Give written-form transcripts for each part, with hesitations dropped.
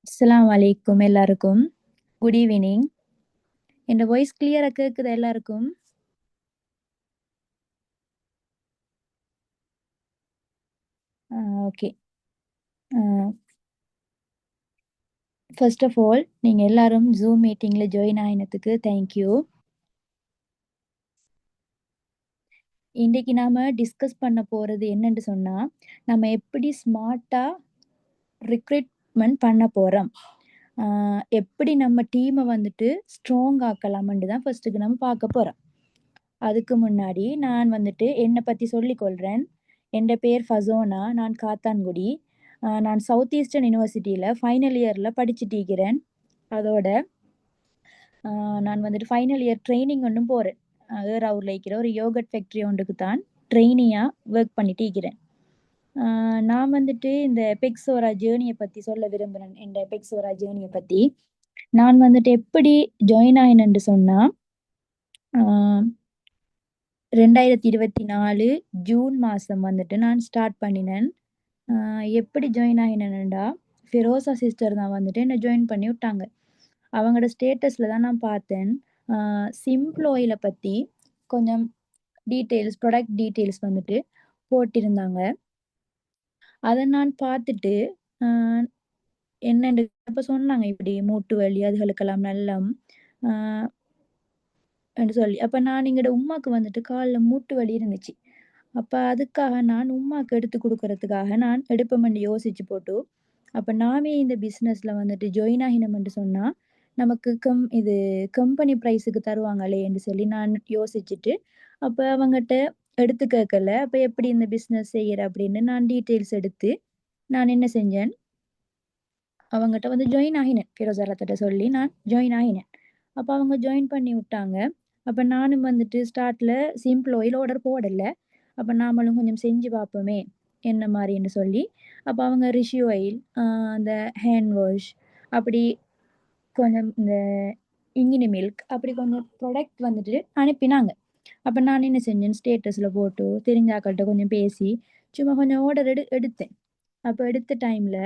அஸ்ஸலாமு அலைக்கும் எல்லாருக்கும். Good evening. என் வாய்ஸ் கிளியரா கேக்குதா எல்லாருக்கும்? ஓகே. ஃபர்ஸ்ட் ஆஃப் ஆல் நீங்க எல்லாரும் ஜூம் மீட்டிங்ல ஜாயின் ஆயினதுக்கு தேங்க் யூ. இன்னைக்கு நாம டிஸ்கஸ் பண்ண போறது என்னன்னு சொன்னா, நம்ம எப்படி ஸ்மார்ட்டா ரிக்ரூட்மெண்ட் பண்ண போறோம். எப்படி நம்ம டீமை வந்துட்டு ஸ்ட்ராங் ஆக்கலாம்னு தான் ஃபர்ஸ்ட்டுக்கு நம்ம பார்க்க போறோம். அதுக்கு முன்னாடி நான் வந்துட்டு என்னை பற்றி சொல்லிக்கொள்கிறேன். என் பேர் ஃபசோனா. நான் காத்தான்குடி. நான் சவுத் ஈஸ்டர்ன் யூனிவர்சிட்டியில் ஃபைனல் இயரில் படிச்சுட்டு இருக்கிறேன். அதோட நான் வந்துட்டு ஃபைனல் இயர் ட்ரைனிங் ஒன்றும் போகிறேன். ஏறாவூரில் இருக்கிற ஒரு யோகட் ஃபேக்ட்ரி ஒன்றுக்கு தான் ட்ரெயினியாக ஒர்க் பண்ணிட்டு இருக்கிறேன். நான் வந்துட்டு இந்த எபெக்ஸோரா ஜேர்னியை பற்றி சொல்ல விரும்புகிறேன். இந்த எபெக்ஸோரா ஜேர்னியை பற்றி நான் வந்துட்டு எப்படி ஜாயின் ஆயினேன்னு சொன்னால், 2024 ஜூன் மாதம் வந்துட்டு நான் ஸ்டார்ட் பண்ணினேன். எப்படி ஜாயின் ஆகினேன்டா, ஃபிரோசா சிஸ்டர் தான் வந்துட்டு என்னை ஜாயின் பண்ணி விட்டாங்க. அவங்களோட ஸ்டேட்டஸில் தான் நான் பார்த்தேன். சிம்ப்ளோயில பற்றி கொஞ்சம் டீட்டெயில்ஸ், ப்ராடக்ட் டீட்டெயில்ஸ் வந்துட்டு போட்டிருந்தாங்க. அதை நான் பார்த்துட்டு என்னென்று அப்போ சொன்னாங்க, இப்படி மூட்டு வலி அதுகளுக்கெல்லாம் நல்லம் என்று சொல்லி. அப்போ நான் எங்களோட உமாக்கு வந்துட்டு காலில் மூட்டு வலி இருந்துச்சு. அப்போ அதுக்காக நான் உமாக்கு எடுத்து கொடுக்கறதுக்காக நான் எடுப்போம்னு யோசிச்சு போட்டு, அப்போ நாமே இந்த பிஸ்னஸில் வந்துட்டு ஜாயின் ஆகினோம்னு சொன்னால் நமக்கு இது கம்பெனி ப்ரைஸுக்கு தருவாங்களேன்னு சொல்லி நான் யோசிச்சுட்டு, அப்போ அவங்ககிட்ட எடுத்து கேட்கல. அப்போ எப்படி இந்த பிஸ்னஸ் செய்கிற அப்படின்னு நான் டீட்டெயில்ஸ் எடுத்து நான் என்ன செஞ்சேன், அவங்ககிட்ட வந்து ஜாயின் ஆகினேன். ஃபிரோசாரத்திட்ட சொல்லி நான் ஜாயின் ஆகினேன். அப்போ அவங்க ஜாயின் பண்ணி விட்டாங்க. அப்போ நானும் வந்துட்டு ஸ்டார்ட்டில் சிம்பிள் ஆயில் ஆர்டர் போடலை. அப்போ நாமளும் கொஞ்சம் செஞ்சு பார்ப்போமே என்ன மாதிரின்னு சொல்லி, அப்போ அவங்க ரிஷி ஆயில், அந்த ஹேண்ட் வாஷ், அப்படி கொஞ்சம் இந்த இங்கினி மில்க், அப்படி கொஞ்சம் ப்ராடக்ட் வந்துட்டு அனுப்பினாங்க. அப்போ நான் என்ன செஞ்சேன், ஸ்டேட்டஸில் போட்டு தெரிஞ்சாக்கள்கிட்ட கொஞ்சம் பேசி சும்மா கொஞ்சம் ஆர்டர் எடுத்தேன். அப்போ எடுத்த டைமில்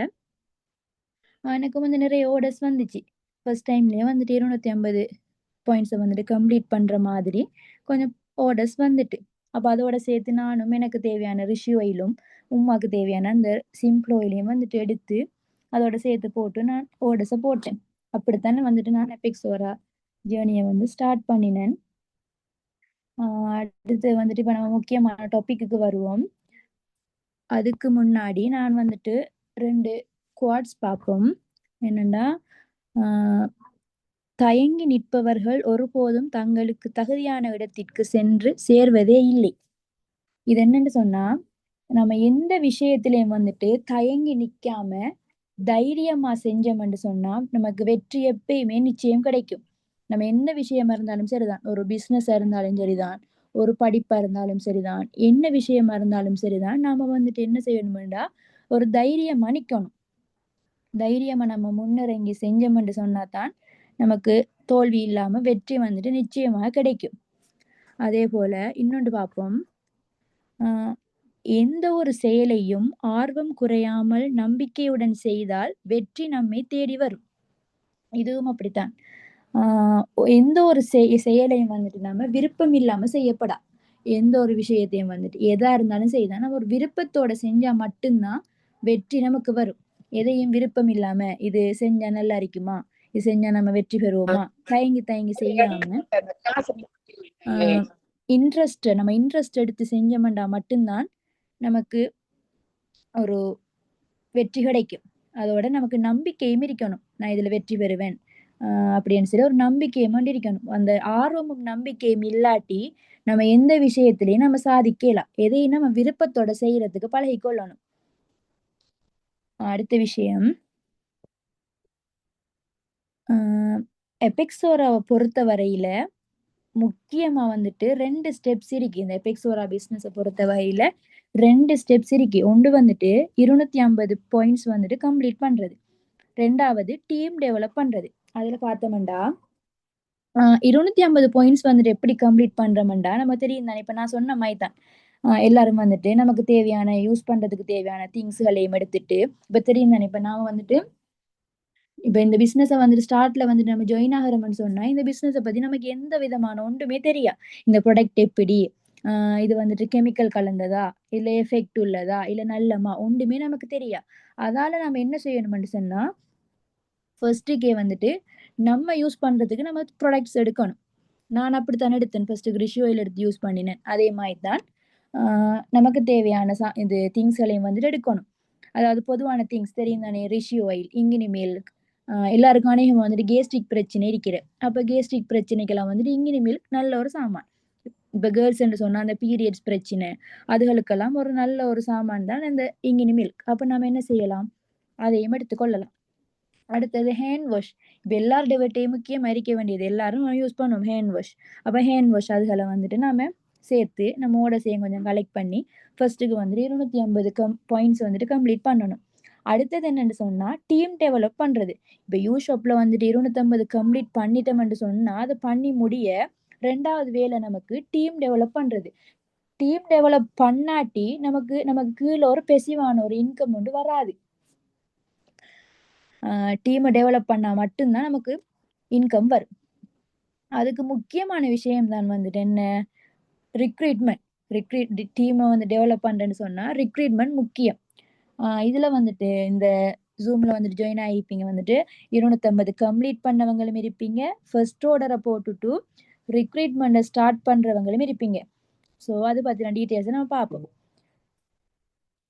எனக்கு வந்து நிறைய ஆர்டர்ஸ் வந்துச்சு. ஃபர்ஸ்ட் டைம்லேயே வந்துட்டு 250 பாயிண்ட்ஸை வந்துட்டு கம்ப்ளீட் பண்ணுற மாதிரி கொஞ்சம் ஆர்டர்ஸ் வந்துட்டு, அப்போ அதோட சேர்த்து நானும் எனக்கு தேவையான ரிஷி ஆயிலும் உமாக்கு தேவையான அந்த சிம்பிள் ஆயிலையும் வந்துட்டு எடுத்து அதோட சேர்த்து போட்டு நான் ஆர்டர்ஸை போட்டேன். அப்படித்தானே வந்துட்டு நான் எபெக்ஸோரா ஜேர்னியை வந்து ஸ்டார்ட் பண்ணினேன். அடுத்து வந்துட்டு இப்போ நம்ம முக்கியமான டாபிக்கு வருவோம். அதுக்கு முன்னாடி நான் வந்துட்டு 2 குவாட்ஸ் பார்ப்போம். என்னென்னா, தயங்கி நிற்பவர்கள் ஒருபோதும் தங்களுக்கு தகுதியான இடத்திற்கு சென்று சேர்வதே இல்லை. இது என்னன்னு சொன்னா, நம்ம எந்த விஷயத்திலையும் வந்துட்டு தயங்கி நிக்காம தைரியமா செஞ்சோம்னு சொன்னா நமக்கு வெற்றி எப்பயுமே நிச்சயம் கிடைக்கும். நம்ம எந்த விஷயமா இருந்தாலும் சரிதான், ஒரு பிசினஸா இருந்தாலும் சரிதான், ஒரு படிப்பா இருந்தாலும் சரிதான், என்ன விஷயமா இருந்தாலும் சரிதான், நாம வந்துட்டு என்ன செய்யணும்டா, ஒரு தைரியமா நிக்கணும். தைரியமா நம்ம முன்னிறங்கி செஞ்சோம்னு சொன்னாதான் நமக்கு தோல்வி இல்லாம வெற்றி வந்துட்டு நிச்சயமாக கிடைக்கும். அதே போல இன்னொன்று பார்ப்போம். எந்த ஒரு செயலையும் ஆர்வம் குறையாமல் நம்பிக்கையுடன் செய்தால் வெற்றி நம்மை தேடி வரும். இதுவும் அப்படித்தான். எந்த ஒரு செயலையும் வந்துட்டு நம்ம விருப்பம் இல்லாம செய்யப்படா. எந்த ஒரு விஷயத்தையும் வந்துட்டு எதா இருந்தாலும் செய்தான் நம்ம ஒரு விருப்பத்தோட செஞ்சா மட்டும்தான் வெற்றி நமக்கு வரும். எதையும் விருப்பம் இல்லாம இது செஞ்சா நல்லா இருக்குமா, இது செஞ்சா நம்ம வெற்றி பெறுவோமா, தயங்கி தயங்கி செய்யாம நம்ம இன்ட்ரெஸ்ட் எடுத்து செஞ்சோம்டா மட்டும்தான் நமக்கு ஒரு வெற்றி கிடைக்கும். அதோட நமக்கு நம்பிக்கையும் இருக்கணும், நான் இதுல வெற்றி பெறுவேன் அப்படின்னு சொல்லி ஒரு நம்பிக்கையும் இருக்கணும். அந்த ஆர்வமும் நம்பிக்கையும் இல்லாட்டி நம்ம எந்த விஷயத்திலையும் நம்ம சாதிக்கலாம். எதையும் நம்ம விருப்பத்தோட செய்யறதுக்கு பழகிக்கொள்ளணும். அடுத்த விஷயம், எபெக்ஸோராவை பொறுத்த வரையில முக்கியமா வந்துட்டு 2 ஸ்டெப்ஸ் இருக்கு. இந்த எபெக்ஸோரா பிசினஸை பொறுத்த வரையில 2 ஸ்டெப்ஸ் இருக்கு. ஒன்று வந்துட்டு 250 பாயிண்ட்ஸ் வந்துட்டு கம்ப்ளீட் பண்றது, ரெண்டாவது டீம் டெவலப் பண்றது. அதுல பார்த்தோம்டா 250 பாயிண்ட்ஸ் வந்துட்டு எப்படி கம்ப்ளீட் பண்றோம்டா, நம்ம தெரியும் தானே. இப்ப நான் சொன்ன மாதிரி தான், எல்லாரும் வந்துட்டு நமக்கு தேவையான யூஸ் பண்றதுக்கு தேவையான திங்ஸ்களையும் எடுத்துட்டு, இப்ப தெரியும் தானே. இப்ப நாம வந்துட்டு இப்ப இந்த பிசினஸ வந்துட்டு ஸ்டார்ட்ல வந்துட்டு நம்ம ஜாயின் ஆகுறோம்னு சொன்னா, இந்த பிசினஸ பத்தி நமக்கு எந்த விதமான ஒன்றுமே தெரியா. இந்த ப்ராடக்ட் எப்படி? அ இது வந்துட்டு கெமிக்கல் கலந்ததா? இல்ல எஃபெக்ட் உள்ளதா? இல்ல நல்லமா? ஒன்றுமே நமக்கு தெரியா. அதால நம்ம என்ன செய்யணும்னு சொன்னா, ஃபர்ஸ்ட்டுக்கே வந்துட்டு நம்ம யூஸ் பண்றதுக்கு நம்ம ப்ராடக்ட்ஸ் எடுக்கணும். நான் அப்படித்தான் எடுத்தேன். ஃபர்ஸ்ட்டு ரிஷி ஆயில் எடுத்து யூஸ் பண்ணினேன். அதே மாரி தான் அ நமக்கு தேவையான இது திங்ஸ்களையும் வந்துட்டு எடுக்கணும். அதாவது பொதுவான திங்ஸ் தெரியும் தானே! ரிஷி ஆயில், இங்கினி மில்க் எல்லாருக்கும் அநேகமா வந்துட்டு கேஸ்ட்ரிக் பிரச்சனை இருக்கிறது. அப்ப கேஸ்ட்ரிக் பிரச்சனைக்கெல்லாம் வந்துட்டு இங்கினி மில்க் நல்ல ஒரு சாமான். இப்ப கேர்ள்ஸ் என்று சொன்னா அந்த பீரியட்ஸ் பிரச்சனை, அதுகளுக்கெல்லாம் ஒரு நல்ல ஒரு சாமான் தான் இந்த இங்கினி மில்க். அப்ப நாம என்ன செய்யலாம்? அதையும் எடுத்துக்கொள்ளலாம். அடுத்தது ஹேண்ட் வாஷ். இப்ப எல்லாருடைய வீட்லயும் முக்கியமா இருக்க வேண்டியது. எல்லாரும் யூஸ் பண்ணுவோம் ஹேண்ட் வாஷ். அப்ப ஹேண்ட் வாஷ் அதுகள வந்துட்டு நாம சேர்த்து நம்மோட சேர்ந்து கொஞ்சம் கலெக்ட் பண்ணி, ஃபர்ஸ்ட்டுக்கு வந்துட்டு 250 பாயிண்ட்ஸ் வந்துட்டு கம்ப்ளீட் பண்ணணும். அடுத்தது என்னன்னு சொன்னா, டீம் டெவலப் பண்றது. இப்ப ஷாப்ல வந்துட்டு 250 கம்ப்ளீட் பண்ணிட்டோம்ன்னு சொன்னா, அத பண்ணி முடிய 2வது வேலை நமக்கு டீம் டெவலப் பண்றது. டீம் டெவலப் பண்ணாட்டி நமக்கு நமக்கு கீழ ஒரு பெசிவான ஒரு இன்கம் வந்து வராது. டீம டெவலப் பண்ணா மட்டும் தான் நமக்கு இன்கம் வரும். அதுக்கு முக்கியமான விஷயம் தான் வந்துட்டு என்ன? ரிக்ரூட்மெண்ட். டீம வந்து டெவலப் பண்றேன்னு சொன்னா, ரிக்ரூட்மெண்ட் முக்கியம். இதுல வந்துட்டு இந்த Zoomல வந்துட்டு ஜாயின் ஆகியிருப்பீங்க வந்துட்டு 250 கம்ப்ளீட் பண்ணவங்களும் இருப்பீங்க. ஃபர்ஸ்ட் ஆர்டர போட்டுட்டு ரிக்ரூட்மெண்ட்ட ஸ்டார்ட் பண்றவங்களும் இருப்பீங்க. ஸோ அது பத்தின டீட்டெயில்ஸ நம்ம பார்ப்போம்.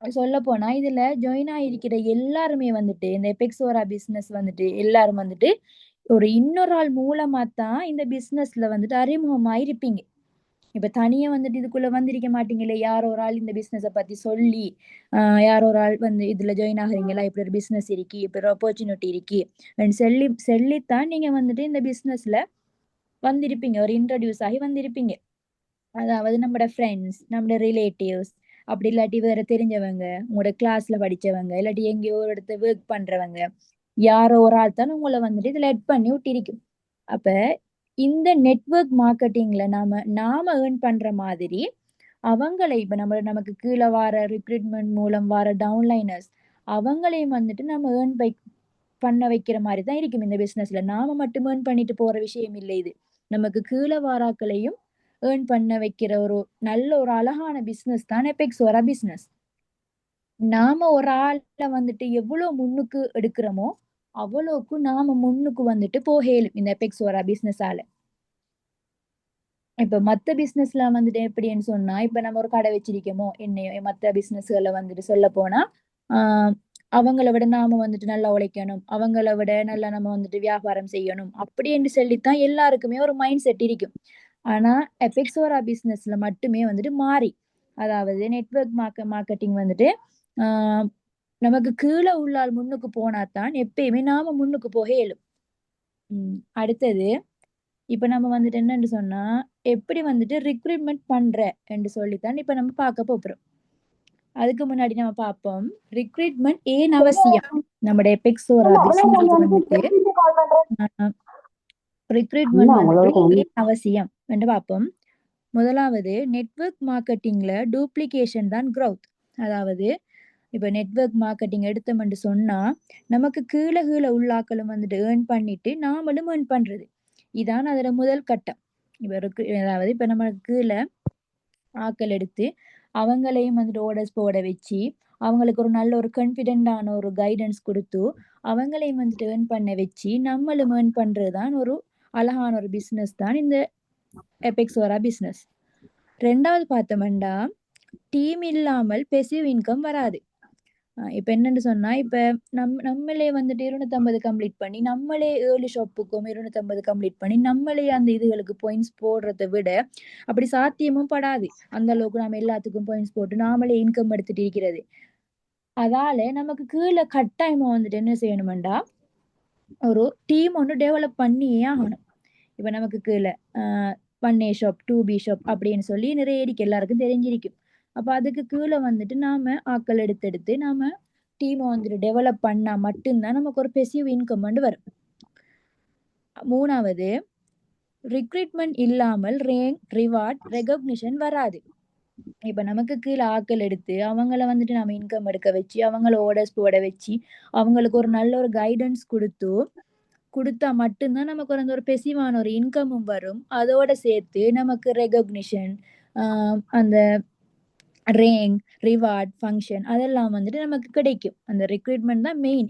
சொல்லப்போனா இதுல ஜாயின் ஆகியிருக்கிற எல்லாருமே வந்துட்டு இந்த எபெக்ஸோரா பிசினஸ் வந்துட்டு எல்லாரும் வந்துட்டு ஒரு இன்னொரு ஆள் மூலமா தான் இந்த பிசினஸ்ல வந்துட்டு அறிமுகமாயிருப்பீங்க. இப்ப தனியா வந்துட்டு இதுக்குள்ள வந்திருக்க மாட்டீங்களே! யாரோ ஒரு ஆள் இந்த பிசினஸ பத்தி சொல்லி, யாரோ ஒரு ஆள் வந்து இதுல ஜாயின் ஆகுறீங்களா? இப்படி ஒரு பிசினஸ் இருக்கு. இப்படி ஒரு ஆப்பர்ச்சுனிட்டி இருக்கு. சொல்லித்தான் நீங்க வந்துட்டு இந்த பிசினஸ்ல வந்திருப்பீங்க. ஒரு இன்ட்ரோடியூஸ் ஆகி வந்திருப்பீங்க. அதாவது நம்மோட ஃப்ரெண்ட்ஸ், நம்மோட ரிலேட்டிவ்ஸ் அப்படி இல்லாட்டி வேற தெரிஞ்சவங்க, உங்களோட கிளாஸ்ல படிச்சவங்க, இல்லாட்டி எங்கேயோ ஒரு இடத்துல வொர்க் பண்றவங்க, யாரோ ஒரு ஆள் தான் உங்கள வந்துட்டு இதுல ஆட் பண்ணி விட்டிருக்கும். அப்ப இந்த நெட்வொர்க் மார்க்கெட்டிங்ல நாம ஏர்ன் பண்ற மாதிரி அவங்கள இப்ப நமக்கு கீழ வார ரிக்ரூட்மெண்ட் மூலம் வார டவுன்லைனர்ஸ் அவங்களையும் வந்துட்டு நம்ம பண்ண வைக்கிற மாரி தான் இருக்கும் இந்த பிசினஸ்ல. நாம மட்டும் ஏர்ன் பண்ணிட்டு போற விஷயம் இல்ல இது. நமக்கு கீழ வாராக்களையும் ஏர்ன் பண்ண வைக்கிற ஒரு நல்ல ஒரு அழகான பிசினஸ் தான் எபெக்ஸோரா பிசினஸ். நாம ஒரு ஆள வந்துட்டு எவ்வளோ முன்னுக்கு எடுக்கிறோமோ, அவ்வளோக்கு நாம முன்னுக்கு வந்துட்டு போக இயலும் இந்த எபெக்ஸோரா பிசினஸால. இப்ப மத்த பிசினஸ்ல வந்துட்டு எப்படின்னு சொன்னா, இப்ப நம்ம ஒரு கடை வச்சிருக்கோமோ, என்னையோ மத்த பிசினஸ்கள்ல வந்துட்டு சொல்லப்போனா, ஆ அவங்கள விட நாம வந்துட்டு நல்லா உழைக்கணும். அவங்கள விட நல்லா நம்ம வந்துட்டு வியாபாரம் செய்யணும். அப்படின்னு சொல்லித்தான் எல்லாருக்குமே ஒரு மைண்ட் செட் இருக்கும். ஆனா, எபெக்ஸோரா பிசினஸ்ல மட்டுமே வந்துட்டு மாறி, அதாவது நெட்வொர்க் மார்க்கெட்டிங் வந்துட்டு, ஆ நமக்கு கீழ உள்ள ஆள் முன்னுக்கு போனா தான் எப்பயுமே நாம முன்னுக்கு போக இயலும். அடுத்தது இப்ப நம்ம வந்துட்டு என்னன்னு சொன்னா, எப்படி வந்துட்டு ரிக்ரூட்மெண்ட் பண்ற என்று சொல்லித்தான் இப்ப நம்ம பார்க்க போறோம். அதுக்கு முன்னாடி நம்ம பார்ப்போம். ரிக்ரூட்மெண்ட் ஏன் அவசியம்? நம்முடைய எபெக்ஸோரா பிசினஸ்க்கு வந்துட்டு ரிக்ரூட்மெண்ட் வந்துட்டு ஏன் அவசியம் என்று பார்ப்போம். முதலாவது நெட்வொர்க் மார்க்கெட்டிங்ல டூப்ளிகேஷன் தான் growth. அதாவது இப்ப நெட்வொர்க் மார்க்கெட்டிங் எடுத்தோம்னு சொன்னா, நமக்கு கீழ உள்ளாக்களும் வந்துட்டு ஏர்ன் பண்ணிட்டு நாமளும் ஏர்ன் பண்றது. இதான் அதோட முதல் கட்டம். அதாவது இப்ப நமக்கு கீழ ஆட்கள் எடுத்து, அவங்களையும் வந்துட்டு ஆர்டர்ஸ் போட வச்சு, அவங்களுக்கு ஒரு நல்ல ஒரு கான்ஃபிடென்ட்டான ஒரு கைடன்ஸ் குடுத்து, அவங்களையும் வந்துட்டு ஏர்ன் பண்ண வச்சு, நம்மளும் ஏர்ன் பண்றது தான் ஒரு அழகான ஒரு பிசினஸ் தான் இந்த எபெக்ஸோரா பிசினஸ். 2வது பார்த்தோம்னா, டீம் இல்லாமல் பெசிவ் இன்கம் வராது. இப்ப என்னன்னு சொன்னா, இப்ப நம்மளே வந்துட்டு 250 கம்ப்ளீட் பண்ணி, நம்மளே 7 ஷாப்புக்கும் 250 கம்ப்ளீட் பண்ணி, நம்மளே அந்த இதுகளுக்கு பாயிண்ட்ஸ் போடுறத விட, அப்படி சாத்தியமும் படாது. அந்த அளவுக்கு நாம எல்லாத்துக்கும் பாயிண்ட்ஸ் போட்டு, நாமளே இன்கம் எடுத்துட்டு இருக்கிறது. அதால நமக்கு கீழ கட்டாயமா வந்துட்டு என்ன செய்யணுமெண்டா, ஒரு டீம் ஒண்ணு டெவலப் பண்ணியே ஆகணும். இப்ப நமக்கு கீழ அ 1A ஷாப், 2B ஷாப் அப்படின்னு சொல்லி நிறைய இருக்கு. எல்லாருக்கும் தெரிஞ்சிருக்கும். அப்ப அதுக்கு கீழ வந்துட்டு நாம ஆட்கள் எடுத்து நாம டீம வந்துட்டு டெவலப் பண்ணா மட்டும் தான் நமக்கு ஒரு பெசிவ் இன்கம் வந்து வரும். 3வது ரிக்ரூட்மெண்ட் இல்லாமல் ரேங்க், ரிவார்ட், ரெகக்னிஷன் வராது. இப்ப நமக்கு கீழ ஆட்கள் எடுத்து, அவங்கள வந்துட்டு நாம இன்கம் எடுக்க வச்சு, அவங்கள ஆர்டர்ஸ் போட வச்சு, அவங்களுக்கு ஒரு நல்ல ஒரு கைடன்ஸ் குடுத்தா மட்டும் தான் நமக்கு வந்து ஒரு பெசிவான ஒரு இன்கமும் வரும். அதோட சேர்த்து நமக்கு ரெகக்னிஷன், அ அந்த ரேங்க், ரிவார்ட், ஃபங்ஷன் அதெல்லாம் வந்துட்டு நமக்கு கிடைக்கும். அந்த ரெக்ரூட்மெண்ட் தான் மெயின்.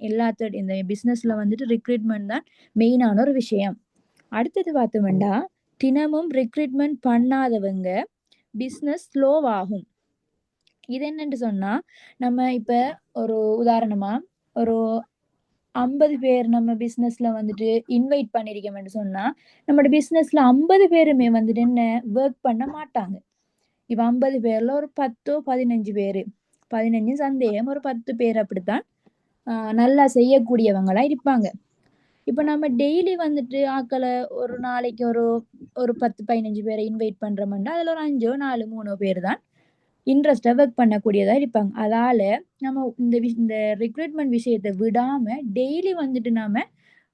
இந்த பிசினஸ்ல வந்துட்டு ரெக்ரூட்மெண்ட் தான் மெயினான ஒரு விஷயம். அடுத்தது பார்த்தோம்னா, தினமும் ரெக்ரூட்மெண்ட் பண்ணாதவங்க பிசினஸ் ஸ்லோவாகும். இது என்னன்னு சொன்னா, நம்ம இப்ப ஒரு உதாரணமா ஒரு 50 பேர் நம்ம பிசினஸ்ல வந்துட்டு இன்வைட் பண்ணியிருக்கோம்ன்னு சொன்னா, நம்மோட பிசினஸ்ல 50 பேருமே வந்துட்டு என்ன வொர்க் பண்ண மாட்டாங்க. இப்ப 50 பேர்ல ஒரு 10ஓ, 15 பேரு. 15 சந்தேகம் ஒரு 10 பேர் அப்படித்தான் நல்லா செய்யக்கூடியவங்களா இருப்பாங்க. இப்ப நம்ம டெய்லி வந்துட்டு ஆட்கள ஒரு நாளைக்கு ஒரு ஒரு 10, 15 பேர இன்வைட் பண்றோம்னா, அதுல ஒரு 5ஓ, 4, 3 பேர் தான் இன்ட்ரெஸ்ட்டா வொர்க் பண்ணக்கூடியதா இருப்பாங்க. அதால நம்ம இந்த ரெக்ரூட்மெண்ட் விஷயத்த விடாம டெய்லி வந்துட்டு நாம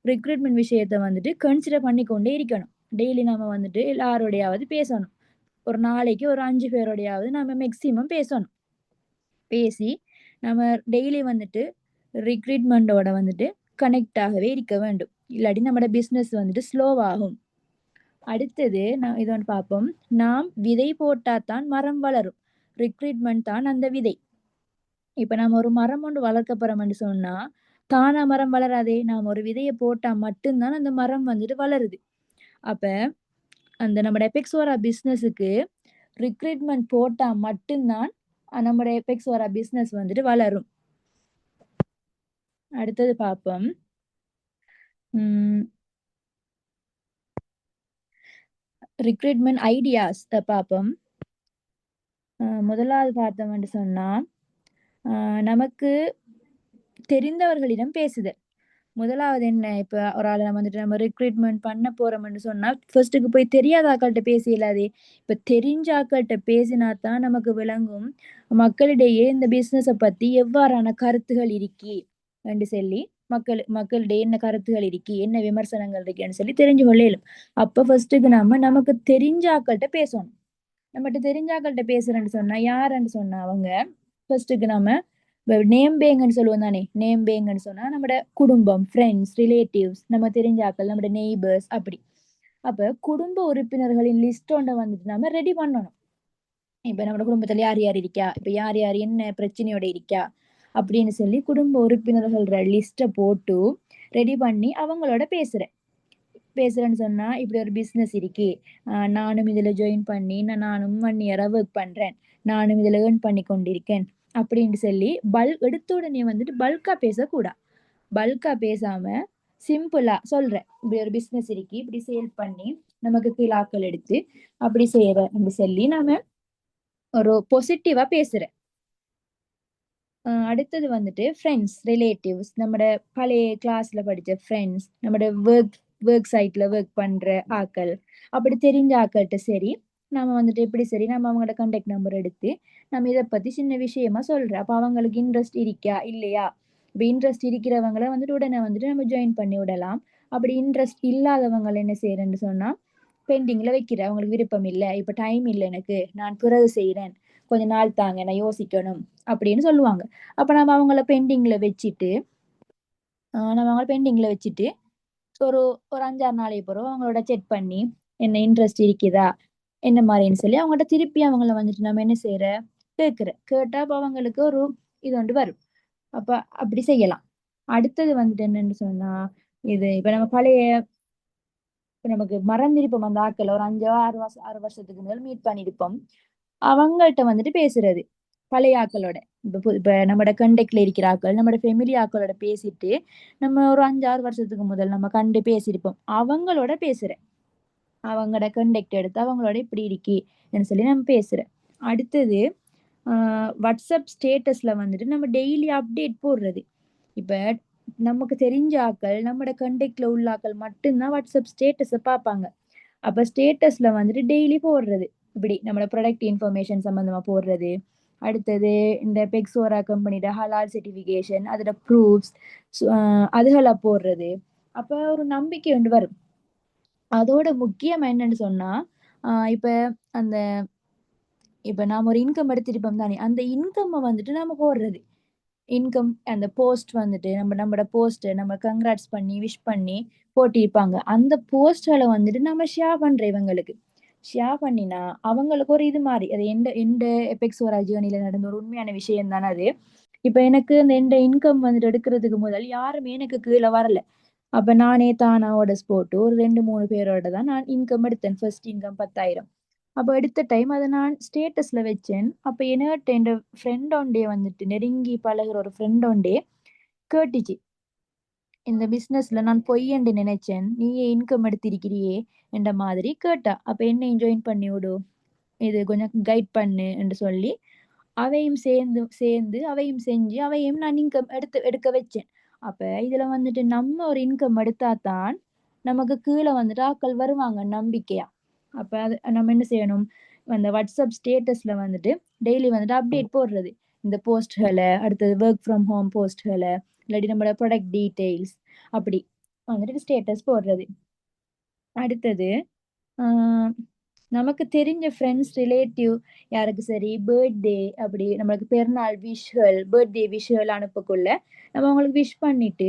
ரெக்ரூட்மெண்ட் விஷயத்த வந்துட்டு கன்சிடர் பண்ணிக்கொண்டே இருக்கணும். டெய்லி நம்ம வந்துட்டு எல்லாரோடையாவது பேசணும். ஒரு நாளைக்கு ஒரு 5 பேரோடையாவது நம்ம மேக்ஸிமம் பேசணும். பேசி நம்ம டெய்லி வந்துட்டு ரெக்ரூட்மெண்டோட வந்துட்டு கனெக்ட் ஆகவே இருக்க வேண்டும். இல்லாட்டி நம்மோட பிசினஸ் வந்துட்டு ஸ்லோவாகும். அடுத்தது இத வந்து பார்ப்போம். நாம் விதை போட்டா தான் மரம் வளரும். ரெக்ரூட்மெண்ட் தான் அந்த விதை. இப்ப நம்ம ஒரு மரம் ஒன்று வளர்க்க போறோம்ன்னு சொன்னா, தானா மரம் வளராதே. நாம ஒரு விதைய போட்டா மட்டும் தான் அந்த மரம் வந்துட்டு வளருது. அப்ப அந்த நம்மோட எபெக்ஸோரா பிசினஸுக்கு ரெக்ரூட்மெண்ட் போட்டா மட்டும் தான் நம்மோட எபெக்ஸோரா பிசினஸ் வந்துட்டு வளரும். அடுத்தது பார்ப்போம். ம். ரெக்ரூட்மெண்ட் ஐடியாஸ் பார்ப்போம். முதலாவது பார்த்தோம்ன்னு சொன்னா, நமக்கு தெரிந்தவர்களிடம் பேசுதல். முதலாவது என்ன, இப்ப ஒரு ஆள நம்ம வந்துட்டு நம்ம ரெக்ரூட்மெண்ட் பண்ண போறோம்ன்னு சொன்னா, ஃபர்ஸ்ட்டுக்கு போய் தெரியாத ஆட்கள்ட்ட பேசி இயலாதே. இப்ப தெரிஞ்ச ஆட்கள்ட்ட பேசினா தான் நமக்கு விளங்கும். மக்களிடையே இந்த பிசினஸ பத்தி எவ்வாறான கருத்துகள் இருக்கி என்று சொல்லி, மக்களிடையே என்ன கருத்துகள் இருக்கி, என்ன விமர்சனங்கள் இருக்குன்னு சொல்லி தெரிஞ்சு கொள்ள இயலும். அப்ப ஃபர்ஸ்ட்டுக்கு நமக்கு தெரிஞ்ச ஆட்கள்ட்ட பேசணும். நம்மட்ட தெரிஞ்ச ஆட்கள்ட்ட பேசுறேன்னு சொன்னா, யாருன்னு சொன்னா அவங்க, ஃபர்ஸ்ட்டுக்கு நம்ம நேம் பேங்குன்னு சொல்லுவோம் தானே. நேம் பேங்குன்னு சொன்னா நம்மட குடும்பம், ஃப்ரெண்ட்ஸ், ரிலேட்டிவ்ஸ், நம்ம தெரிஞ்ச ஆட்கள், நம்மட நெய்பர்ஸ் அப்படி. அப்ப குடும்ப உறுப்பினர்களின் லிஸ்ட் ஒண்ண வந்துட்டு நம்ம ரெடி பண்ணணும். இப்ப நம்ம குடும்பத்துல யார் யார் இருக்கா, இப்ப யார் யார் என்ன பிரச்சனையோட இருக்கா அப்படின்னு சொல்லி குடும்ப உறுப்பினர்களோட லிஸ்ட்டை போட்டு ரெடி பண்ணி அவங்களோட பேசுறேன்னு சொன்னா, இப்படி ஒரு பிசினஸ் இருக்கு. நானும் இதுல ஜாயின் பண்ணி நானும் 1 இயரா ஒர்க் பண்றேன். நானும் இதுல ஏர்ன் பண்ணி கொண்டிருக்கேன். அப்படின்னு சொல்லி எடுத்த உடனே வந்துட்டு பல்கா பேசக்கூடா. பல்கா பேசாம சிம்பிளா சொல்றேன். இப்படி ஒரு பிசினஸ் இருக்கு. இப்படி சேல் பண்ணி நமக்கு கீழ ஆட்கள் எடுத்து அப்படி செய்றேன் அப்படி சொல்லி நாம ஒரு பாசிட்டிவா பேசுறேன். அடுத்தது வந்துட்டு ஃப்ரெண்ட்ஸ், ரிலேட்டிவ்ஸ், நம்மட பழைய கிளாஸ்ல படிச்ச ஃப்ரெண்ட்ஸ், நம்மட ஒர்க் சைட்ல ஒர்க் பண்ற ஆட்கள், அப்படி தெரிஞ்ச ஆட்கள்ட்ட சரி, நாம வந்துட்டு எப்படி சரி, நம்ம அவங்களோட கான்டாக்ட் நம்பர் எடுத்து, நம்ம இத பத்தி சின்ன விஷயமா சொல்றேன். அப்ப அவங்களுக்கு இன்ட்ரெஸ்ட் இருக்கா? இல்லையா? இப்ப இன்ட்ரெஸ்ட் இருக்கிறவங்கள வந்துட்டு உடனே வந்துட்டு நம்ம ஜாயின் பண்ணி விடலாம். அப்படி இன்ட்ரெஸ்ட் இல்லாதவங்கள என்ன செய்றேன்னு சொன்னா, பெண்டிங்ல வைக்கிறேன். அவங்களுக்கு விருப்பம் இல்ல. இப்ப டைம் இல்ல எனக்கு. நான் பிறகு செய்றேன். கொஞ்ச நாள் தாங்க. நான் யோசிக்கணும். அப்படின்னு சொல்லுவாங்க. அப்ப நம்ம அவங்கள பெண்டிங்ல வச்சுட்டு, ஒரு ஒரு 5, 6 நாளைக்கு பிறகு அவங்களோட செக் பண்ணி, என்ன இன்ட்ரெஸ்ட் இருக்குதா? என்ன மாரின்னு சொல்லி அவங்கள்ட்ட திருப்பி அவங்கள வந்துட்டு நம்ம என்ன செய்றேன், கேட்கிறேன். கேட்டா அப்ப அவங்களுக்கு ஒரு இது ஒன்று வரும். அப்ப அப்படி செய்யலாம். அடுத்தது வந்துட்டு என்னன்னு சொன்னா, இது இப்ப நம்ம இப்ப நமக்கு மறந்திருப்போம் அந்த ஆட்கள. ஒரு 5, 6 வருஷத்துக்கு முதல் மீட் பண்ணியிருப்போம். அவங்கள்ட்ட வந்துட்டு பேசுறது. பழைய ஆட்களோட. இப்ப நம்மோட கான்டாக்ட்ல இருக்கிற ஆட்கள், நம்மோட ஃபேமிலி ஆட்களோட பேசிட்டு, நம்ம ஒரு 5, 6 வருஷத்துக்கு முதல் நம்ம கண்டு பேசியிருப்போம். அவங்களோட பேசுறேன். அவங்களோட கான்டாக்ட் எடுத்து அவங்களோட இப்படி இருக்கி சொல்லி நம்ம பேசுறேன். அடுத்தது அ WhatsApp ஸ்டேட்டஸ்ல வந்துட்டு நம்ம டெய்லி அப்டேட் போடுறது. இப்ப நமக்கு தெரிஞ்ச ஆட்கள், நம்மோட கான்டாக்ட்ல உள்ள ஆட்கள் மட்டும் தான் WhatsApp ஸ்டேட்டஸ பார்ப்பாங்க. அப்ப ஸ்டேட்டஸ்ல வந்துட்டு டெய்லி போடுறது. இப்படி நம்மளோட ப்ராடக்ட் இன்ஃபர்மேஷன் சம்மந்தமா போடுறது. அடுத்தது இந்த பெக்ஸோரா கம்பெனியோட ஹலால் சர்டிஃபிகேஷன், அதோட ப்ரூஃப்ஸ் அதுகள போடுறது. அப்ப ஒரு நம்பிக்கை ஒன்று வரும். அதோட முக்கியம் என்னன்னு சொன்னா, இப்ப அந்த இப்ப நாம ஒரு இன்கம் எடுத்திருப்போம் தானே, அந்த இன்கம் வந்துட்டு நாம போடுறது. இன்கம் அந்த போஸ்ட் வந்துட்டு நம்மளோட போஸ்ட் நம்ம கங்க்ராட்ஸ் பண்ணி விஷ் பண்ணி போட்டிருப்பாங்க. அந்த போஸ்ட்களை வந்துட்டு நம்ம ஷேர் பண்றோம் இவங்களுக்கு. ஷேர் பண்ணினா அவங்களுக்கு ஒரு இது மாறி அது எந்த எந்த எபெக்ஸ் ஒரு ஜேர்னில நடந்த ஒரு உண்மையான விஷயம் தானே அது. இப்ப எனக்கு இந்த எந்த இன்கம் வந்துட்டு எடுக்கிறதுக்கு முதல் யாருமே எனக்கு கீழே வரல. அப்ப நானே தானாவோட போட்டு ஒரு 2 3 பேரோட தான் நான் இன்கம் எடுத்தேன். First income 10,000. அப்ப எடுத்த டைம் அதை நான் ஸ்டேட்டஸ்ல வச்சேன். அப்ப என்னட்ட என் ஃப்ரெண்ட் ஒண்டே வந்துட்டு நெருங்கி பழகுற ஒரு ஃப்ரெண்ட் ஒண்டே கேட்டுச்சு, இந்த பிசினஸ்ல நான் பொய்யண்டு நினைச்சேன், நீயே இன்கம் எடுத்திருக்கிறியே என்ற மாதிரி கேட்டா. அப்ப என்னையும் ஜாயின் பண்ணி விடு, இது கொஞ்சம் கைட் பண்ணு என்று சொல்லி அவையும் சேர்ந்து சேர்ந்து அவையும் செஞ்சு அவையும் நான் இன்கம் எடுக்க வச்சேன். அப்ப இதுல வந்துட்டு நம்ம ஒரு இன்கம் எடுத்தாதான் நமக்கு கீழே வந்துட்டு ஆட்கள் வருவாங்க நம்பிக்கையா. அப்ப அது நம்ம என்ன செய்யணும், அந்த வாட்ஸ்அப் ஸ்டேட்டஸ்ல வந்துட்டு டெய்லி வந்துட்டு அப்டேட் போடுறது. இந்த போஸ்ட்களை அடுத்தது ஒர்க் ஃப்ரம் ஹோம் போஸ்ட்களை இல்லாட்டி நம்மளோட ப்ராடக்ட் டீட்டெயில்ஸ் அப்படி வந்துட்டு ஸ்டேட்டஸ் போடுறது. அடுத்தது ஆஹ் நமக்கு தெரிஞ்ச ஃப்ரெண்ட்ஸ் ரிலேட்டிவ் யாருக்கு சரி பர்த்டே அப்படி நம்மளுக்கு பெருநாள் விஷுவல் பர்த்டே விஷுவல் அனுப்பக்குள்ள நம்ம அவங்களுக்கு விஷ் பண்ணிட்டு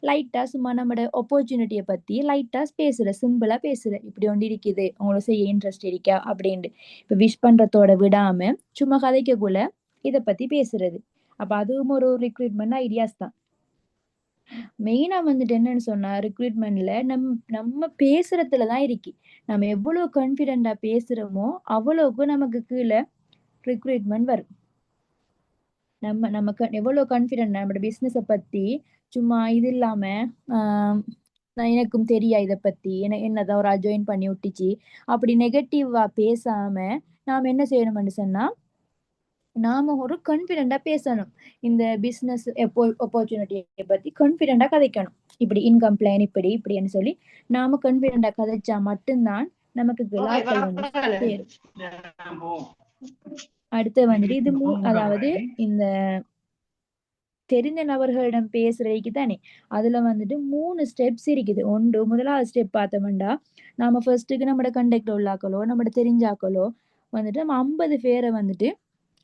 லைட்டா சும்மா நம்மளோட ஆப்பர்ச்சுனிட்டியை பத்தி லைட்டா பேசுற, சிம்பிளா பேசுற, இப்படி ஒன்று இருக்குது உங்களுக்கு செய்ய இன்ட்ரெஸ்ட் இருக்கா அப்படின்ட்டு. இப்ப விஷ் பண்றதோட விடாம சும்மா கதைக்கக்குள்ள இதை பத்தி பேசுறது. அப்ப அதுவும் ஒரு ரிக்ரூட்மெண்ட் ஐடியாஸ் தான். மெயினா வந்துட்டு என்னன்னு சொன்னா ரிக்ரூட்மெண்ட்ல நம்ம பேசுறதுல தான் இருக்கு. நம்ம எவ்வளவு கான்பிடென்டா பேசுறோமோ அவ்வளவுக்கு நமக்கு கீழே ரிக்ரூட்மெண்ட் வரும். நமக்கு எவ்வளவு கான்பிடென்ட் நம்மளோட பிசினஸ பத்தி சும்மா இது இல்லாம ஆஹ் நான் எனக்கும் தெரியா இதை பத்தி என்னதான் ஒரு ஜாயின் பண்ணி விட்டுச்சு அப்படி நெகட்டிவா பேசாம நாம என்ன செய்யணும்னு சொன்னா நாம ஒரு கான்பிடென்டா பேசணும். இந்த பிசினஸ் ஆப்பர்ச்சுனிட்டியை பத்தி கான்பிடென்டா கதைக்கணும். இப்படி இன்கம் பிளான் இப்படி இப்படின்னு சொல்லி நாம கான்பிடென்டா கதைச்சா மட்டும்தான் நமக்கு விழாக்கள் வந்து சேரும். அடுத்து வந்துட்டு இது அதாவது இந்த தெரிஞ்ச நபர்களிடம் பேசுறதுக்கு தானே அதுல வந்துட்டு 3 ஸ்டெப்ஸ் இருக்குது. ஒன்று முதலாவது ஸ்டெப் பார்த்தோம்டா நாம ஃபர்ஸ்ட்டுக்கு நம்மளோட கண்டக்ட் உள்ளாக்களோ நம்மளோட தெரிஞ்சாக்களோ வந்துட்டு நம்ம 50 பேரை வந்துட்டு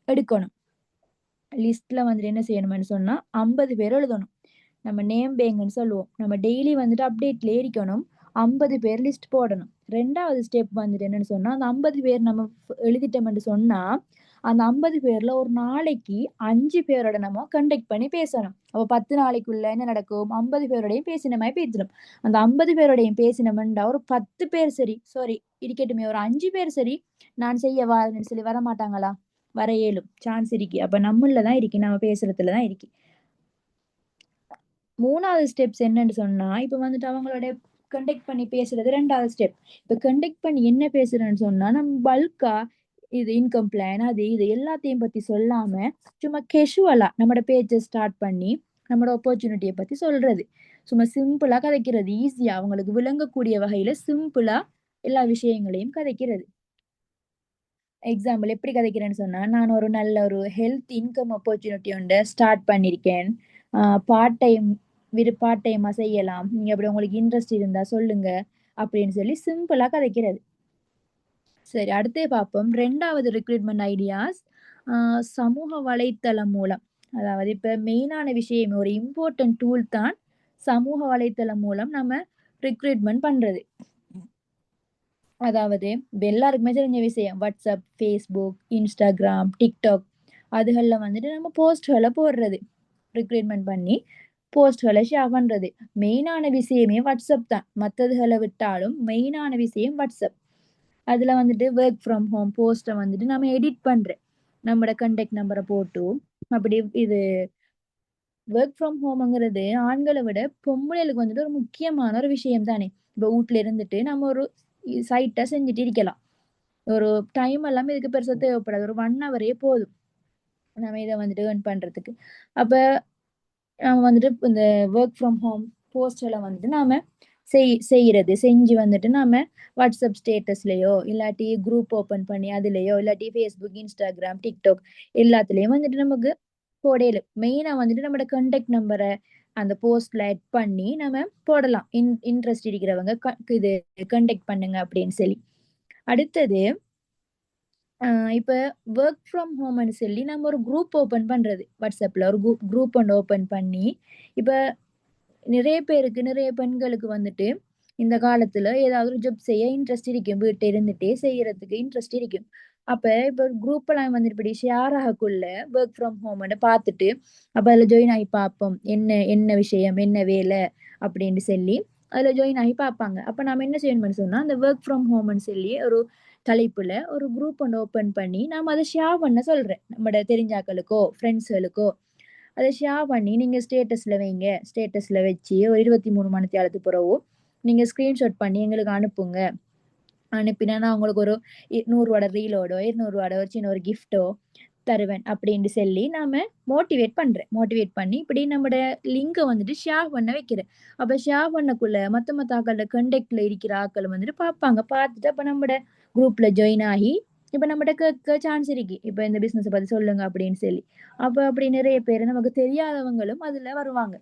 எடுக்கணும். லிஸ்ட்ல வந்துட்டு என்ன செய்யணும்னு சொன்னா 50 பேர் எழுதணும். நம்ம நேம் பேங்குன்னு சொல்லுவோம். நம்ம டெய்லி வந்துட்டு அப்டேட்ல ஏறிக்கணும். 50 பேர் லிஸ்ட் போடணும். 2வது ஸ்டெப் வந்துட்டு என்னன்னு சொன்னா அந்த 50 பேர் நம்ம எழுதிட்டோம்னு சொன்னா அந்த 50 பேர்ல ஒரு நாளைக்கு 5 பேரோட நம்ம கண்டக்ட் பண்ணி பேசணும். அப்ப 10 நாளைக்குள்ள என்ன நடக்கும், 50 பேரோடையும் பேசின மாதிரி பேசணும். அந்த 50 பேரோடையும் பேசினோம்டா ஒரு 10 பேர் சரி சாரி இருக்கட்டுமே ஒரு 5 பேர் சரி நான் செய்ய வரேன்னு சொல்லி வர மாட்டாங்களா, வர இயலும் சான்ஸ் இருக்கு. அப்ப நம்மளதான் இருக்கு, நம்ம பேசுறதுலதான் இருக்கு. 3வது ஸ்டெப்ஸ் என்னன்னு சொன்னா இப்ப வந்துட்டு அவங்களோட கண்டெக்ட் பண்ணி பேசுறது 2வது ஸ்டெப். இப்ப கண்டெக்ட் பண்ணி என்ன பேசுறேன்னு சொன்னா நம்ம பல்கா இது இன்கம் பிளான் அது இது எல்லாத்தையும் பத்தி சொல்லாம சும்மா கெஷுவலா நம்மளோட பேஜை ஸ்டார்ட் பண்ணி நம்மளோட ஆப்பர்ச்சுனிட்டியை பத்தி சொல்றது. சும்மா சிம்பிளா கதைக்கிறது, ஈஸியா அவங்களுக்கு விளங்கக்கூடிய வகையில சிம்பிளா எல்லா விஷயங்களையும் கதைக்கிறது. எக்ஸாம்பிள் எப்படி கதைக்கிறேன்னு சொன்னா நான் ஒரு நல்ல ஒரு ஹெல்த் இன்கம் ஆப்பர்ச்சுனிட்டி ஒன்று ஸ்டார்ட் பண்ணியிருக்கேன். பார்ட் டைமா செய்யலாம், நீங்க அப்படி உங்களுக்கு இன்ட்ரெஸ்ட் இருந்தா சொல்லுங்க அப்படின்னு சொல்லி சிம்பிளா கதைக்கிறது. சரி அடுத்தே பார்ப்போம் 2வது ரிக்ரூட்மெண்ட் ஐடியாஸ். சமூக வலைத்தளம் மூலம், அதாவது இப்ப மெயினான விஷயம் ஒரு இம்பார்ட்டன்ட் டூல் தான் சமூக வலைத்தளம் மூலம் நம்ம ரிக்ரூட்மெண்ட் பண்றது. அதாவது எல்லாருக்குமே தெரிஞ்ச விஷயம் வாட்ஸ்அப், ஃபேஸ்புக், இன்ஸ்டாகிராம், டிக்டாக் அதுகளில் வந்துட்டு நம்ம போஸ்ட்களை போடுறது, ரிக்ரூட்மெண்ட் பண்ணி போஸ்ட்களை ஷேர் பண்றது. மெயினான விஷயமே வாட்ஸ்அப் தான், மற்றதுகளை விட்டாலும் மெயினான விஷயம் வாட்ஸ்அப். அதுல வந்துட்டு ஒர்க் ஃப்ரம் ஹோம் போஸ்ட்டை வந்துட்டு நம்ம எடிட் பண்றேன் நம்மளோட கண்டெக்ட் நம்பரை போட்டு. அப்படி இது ஒர்க் ஃப்ரம் ஹோம்ங்கிறது ஆண்களை விட பொம்பளைகளுக்கு வந்துட்டு ஒரு முக்கியமான ஒரு விஷயம் தானே. இப்போ வீட்டுல இருந்துட்டு நம்ம ஒரு சைட்டை செஞ்சுட்டு இருக்கலாம். ஒரு டைம் எல்லாமே இதுக்கு பெருசா தேவைப்படாது, ஒரு 1 ஹவரே போதும் நம்ம இதை வந்துட்டு earn பண்றதுக்கு. அப்ப நம்ம வந்துட்டு இந்த ஒர்க் ஃப்ரம் ஹோம் போஸ்ட்ல வந்துட்டு நாம செய்யறது செஞ்சு வந்துட்டு நாம வாட்ஸ்அப் ஸ்டேட்டஸ்லயோ இல்லாட்டி குரூப் ஓபன் பண்ணி அதுலயோ இல்லாட்டி ஃபேஸ்புக், இன்ஸ்டாகிராம், டிக்டாக் எல்லாத்துலயும் வந்துட்டு நமக்கு போடையில மெயினா வந்துட்டு நம்மளோட கான்டாக்ட் நம்பரை அந்த போஸ்ட்ல ஆட் பண்ணி நம்ம போடலாம். இன்ட்ரெஸ்ட் இருக்கிறவங்க இது கான்டாக்ட் பண்ணுங்க அப்படின்னு சொல்லி. அடுத்தது இப்ப வொர்க் ஃப்ரம் ஹோம்ன்னு சொல்லி நம்ம ஒரு குரூப் ஓப்பன் பண்றது. WhatsAppல ஒரு குரூப் ஒண்ணு ஓப்பன் பண்ணி, இப்ப நிறைய பேருக்கு, நிறைய பெண்களுக்கு வந்துட்டு, இந்த காலத்துல ஏதாவது ஒரு ஜாப் செய்ய இன்ட்ரெஸ்ட் இருக்கும். வீட்ல இருந்துட்டே செய்யறதுக்கு இன்ட்ரெஸ்ட் இருக்கும். அப்ப இப்ப குரூப்லாம் வந்துட்டு இப்படி ஷேர் ஆகக்குள்ள வொர்க் ஃப்ரம் ஹோம்ன்னு பார்த்துட்டு, அப்ப அதுல ஜாயின் ஆகி பார்ப்போம். என்ன என்ன விஷயம்? என்ன வேலை? அப்படின்னு சொல்லி, அதுல ஜாயின் ஆகி பார்ப்பாங்க. அப்ப நாம என்ன செய்யணும்னு சொன்னா, அந்த வொர்க் ஃப்ரம் ஹோம்ன்னு சொல்லி ஒரு தலைப்புல ஒரு குரூப் ஒண்ணு ஓப்பன் பண்ணி, நாம அத ஷேர் பண்ண சொல்றேன். நம்மட தெரிஞ்சாக்களுக்கோ, ஃப்ரெண்ட்ஸ்களுக்கோ அத ஷேர் பண்ணி நீங்க ஸ்டேட்டஸ்ல வைங்க. ஸ்டேட்டஸ்ல வச்சு ஒரு 23 மணித்தியாலத்துக்கு பிறகு நீங்க ஸ்கிரீன்ஷாட் பண்ணி எங்களுக்கு அனுப்புங்க. அனுப்பினா நான் உங்களுக்கு ஒரு ரூ. 100 ரீலோடோ, ரூ. 200 ஒரு சின்ன ஒரு கிஃப்ட்டோ தருவேன் அப்படின்னு சொல்லி நாம மோட்டிவேட் பண்றேன். மோட்டிவேட் பண்ணி இப்படி நம்மட லிங்க வந்துட்டு ஷேர் பண்ண வைக்கிறேன். அப்ப ஷேர் பண்ணக்குள்ள மத்த ஆக்கள்ல கான்டாக்ட்ல இருக்கிற ஆட்கள் வந்துட்டு பார்ப்பாங்க. பார்த்துட்டு அப்ப நம்மட குரூப்ல ஜாயின் ஆகி இப்ப நம்மட்ட கேட்க சான்ஸ் இருக்கு. இப்ப இந்த பிசினஸ பத்தி சொல்லுங்க அப்படின்னு சொல்லி. அப்ப அப்படி நிறைய பேரு நமக்கு தெரியாதவங்களும் அதுல வருவாங்க.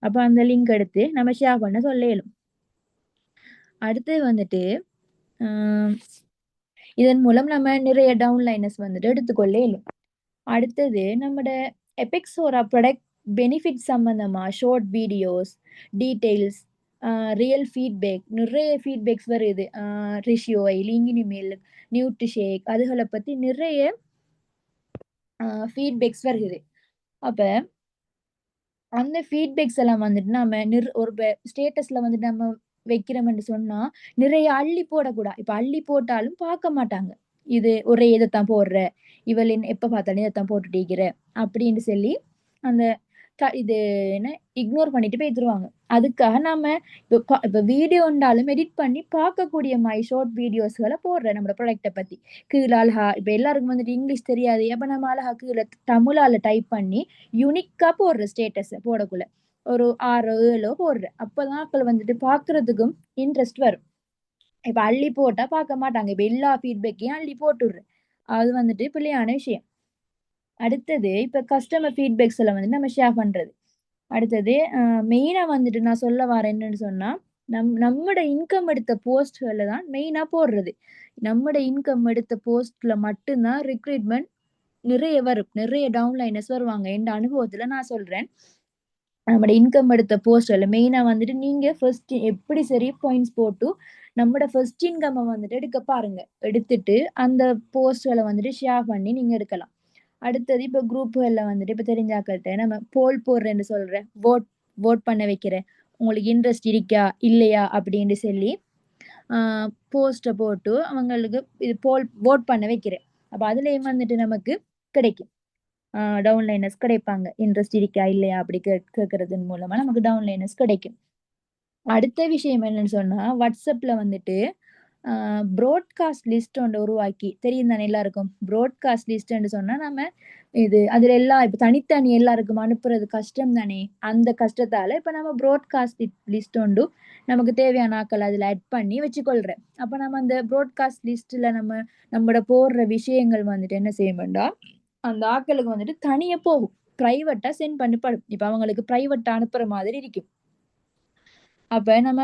அப்ப அந்த லிங்க் எடுத்து நம்ம ஷேர் பண்ண சொல்ல இயலும். அடுத்து வந்துட்டு, அ இதன் மூலம் நம்ம நிறைய டவுன்லைனர்ஸ் வந்துட்டு எடுத்துக்கொள்ள இயலும். அடுத்தது நம்மட எபிக்ஸோட ப்ராடக்ட் பெனிஃபிட் சம்மந்தமா short videos, details, real feedback நிறைய ஃபீட்பேக்ஸ் வருது. ரிஷ்யூஐ, லிங்கினிமெயில், நியூட்ரிஷேக் அதுகள பத்தி நிறைய ஃபீட்பேக்ஸ் வருகுது. அப்ப அந்த ஃபீட்பேக்ஸ் எல்லாம் வந்துட்டு நாம ஒரு ஸ்டேட்டஸ்ல வந்துட்டு நம்ம வைக்கிறோம்ன்னு சொன்னா, நிறைய அள்ளி போடக்கூடாது. இப்ப அள்ளி போட்டாலும் பார்க்க மாட்டாங்க. இது ஒரே இதத்தான் போடுற. இவள் எப்ப பார்த்தாலும் இதத்தான் போட்டுட்டு இருக்கிற. அப்படின்னு சொல்லி அந்த இது என்ன இக்னோர் பண்ணிட்டு போயிருவாங்க. அதுக்காக நாம இப்ப வீடியோண்டாலும் எடிட் பண்ணி பார்க்கக்கூடிய ஷார்ட் வீடியோஸ்கள போடுறேன் நம்மளோட ப்ராடக்ட்ட பத்தி. கீழ அழகா இப்ப எல்லாருக்கும் வந்துட்டு இங்கிலீஷ் தெரியாது. அப்ப நம்ம அழகா கீழ தமிழால டைப் பண்ணி யுனிக்கா போடுற ஸ்டேட்டஸ போடக்குள்ள. ஒரு 6ஓ, 7ஓ போடுறேன். அப்பதான் ஆட்கள் வந்துட்டு பார்க்கறதுக்கும் இன்ட்ரெஸ்ட் வரும். இப்ப அள்ளி போட்டா பார்க்க மாட்டாங்க. இப்ப எல்லா ஃபீட்பேக்கையும் அள்ளி போட்டுடுறேன். அது வந்துட்டு பிழையான விஷயம். அடுத்தது இப்ப கஸ்டமர் ஃபீட்பேக்ஸ்ல வந்து நம்ம ஷேர் பண்றது. அடுத்தது மெயினா வந்துட்டு நான் சொல்ல வரேன் என்னன்னு சொன்னா, நம்மட இன்கம் எடுத்த போஸ்ட்கள்ல தான் மெயினா போடுறது. நம்மட இன்கம் எடுத்த போஸ்ட்ல மட்டும் தான் ரிக்ரூட்மெண்ட் நிறைய வரும். நிறைய டவுன்லைனர்ஸ் வருவாங்க. எந்த அனுபவத்துல நான் சொல்றேன். நம்மட இன்கம் எடுத்த போஸ்ட்ல மெயினா வந்துட்டு நீங்க ஃபர்ஸ்ட் எப்படி சரி பாயிண்ட்ஸ் போட்டு நம்மட ஃபர்ஸ்ட் இன்கம்ம வந்துட்டு எடுக்க பாருங்க. எடுத்துட்டு அந்த போஸ்ட்கள வந்துட்டு ஷேர் பண்ணி நீங்க எடுக்கலாம். அடுத்தது இப்ப குரூப்புகள்ல வந்துட்டு இப்ப தெரிஞ்சாக்கள்ட்ட நம்ம போல் போடுறேன்னு சொல்றேன். வோட் பண்ண வைக்கிறேன். உங்களுக்கு இன்ட்ரெஸ்ட் இருக்கா? இல்லையா? அப்படின்னு சொல்லி ஆ போஸ்ட்ட போட்டு அவங்களுக்கு இது வோட் பண்ண வைக்கிறேன். அப்ப அதுலயும் வந்துட்டு நமக்கு கிடைக்கும். டவுன்லைனர்ஸ் கிடைப்பாங்க. இன்ட்ரெஸ்ட் இருக்கா? இல்லையா? அப்படி கேட்கறதன் மூலமா நமக்கு டவுன்லைனர்ஸ் கிடைக்கும். அடுத்த விஷயம் என்னன்னு சொன்னா, WhatsAppல வந்துட்டு ப்ராட்காஸ்ட் லிஸ்ட் ஒண்ணு உருவாக்கி தெரியும் தானே எல்லாருக்கும். ப்ராட்காஸ்ட் லிஸ்ட்ன்னு சொன்னா நம்ம அதுல எல்லாம் இப்ப தனித்தனி எல்லாருக்கும் அனுப்புறது கஷ்டம் தானே. அந்த கஷ்டத்தால இப்ப நம்ம ப்ராட்காஸ்ட் லிஸ்ட் உண்டு நமக்கு தேவையான ஆட்கள் அதுல ஆட் பண்ணி வச்சுக்கொள்றேன். அப்ப நம்ம அந்த ப்ராட்காஸ்ட் லிஸ்ட்ல நம்மட போடுற விஷயங்கள் வந்துட்டு என்ன செய்ய வேண்டாம், அந்த ஆட்களுக்கு வந்துட்டு தனியா போகும். பிரைவேட்டா சென்ட் பண்ணப்படும். இப்ப அவங்களுக்கு பிரைவேட்டா அனுப்புற மாதிரி இருக்கும். அப்ப நம்ம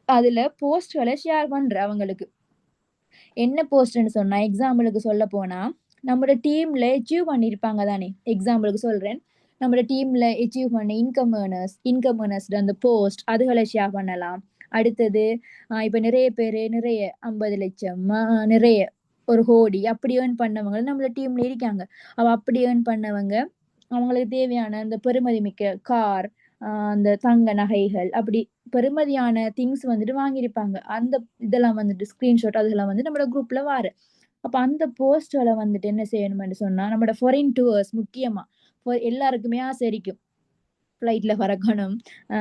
அதுல போஸ்ட்கள ஷேர் பண்றேன் அவங்களுக்கு. என்ன போஸ்ட்ன்னு சொன்னா, எக்ஸாம்பிளுக்கு சொல்லப் போனா, நம்மோட டீம்ல அச்சீவ் பண்ணியிருப்பாங்க தானே! எக்ஸாம்பிளுக்கு சொல்றேன். நம்மோட டீம்ல அச்சீவ் பண்ண இன்கம் ஏர்னர்ஸ்ட அந்த போஸ்ட் அதுகள ஷேர் பண்ணலாம். அடுத்தது இப்ப நிறைய பேரு நிறைய 50,00,000 நிறைய 1,00,00,000 அப்படி ஏர்ன் பண்ணவங்க நம்மள டீம்ல இருக்காங்க. அப்படி ஏர்ன் பண்ணவங்க, அவங்களுக்கு தேவையான அந்த பெறுமதி மிக்க கார், அந்த தங்க நகைகள் அப்படி பெறுமதியான திங்ஸ் வந்துட்டு வாங்கியிருப்பாங்க. அந்த இதெல்லாம் வந்துட்டு ஸ்கிரீன்ஷாட் அதெல்லாம் வந்து நம்மளோட குரூப்ல வாரு. அப்ப அந்த போஸ்ட்கள வந்துட்டு என்ன செய்யணும்னு சொன்னா, நம்மோட ஃபாரின் டூர்ஸ் முக்கியமா எல்லாருக்குமே ஆசை இருக்கும். ஃப்ளைட்ல பறக்கணும், அ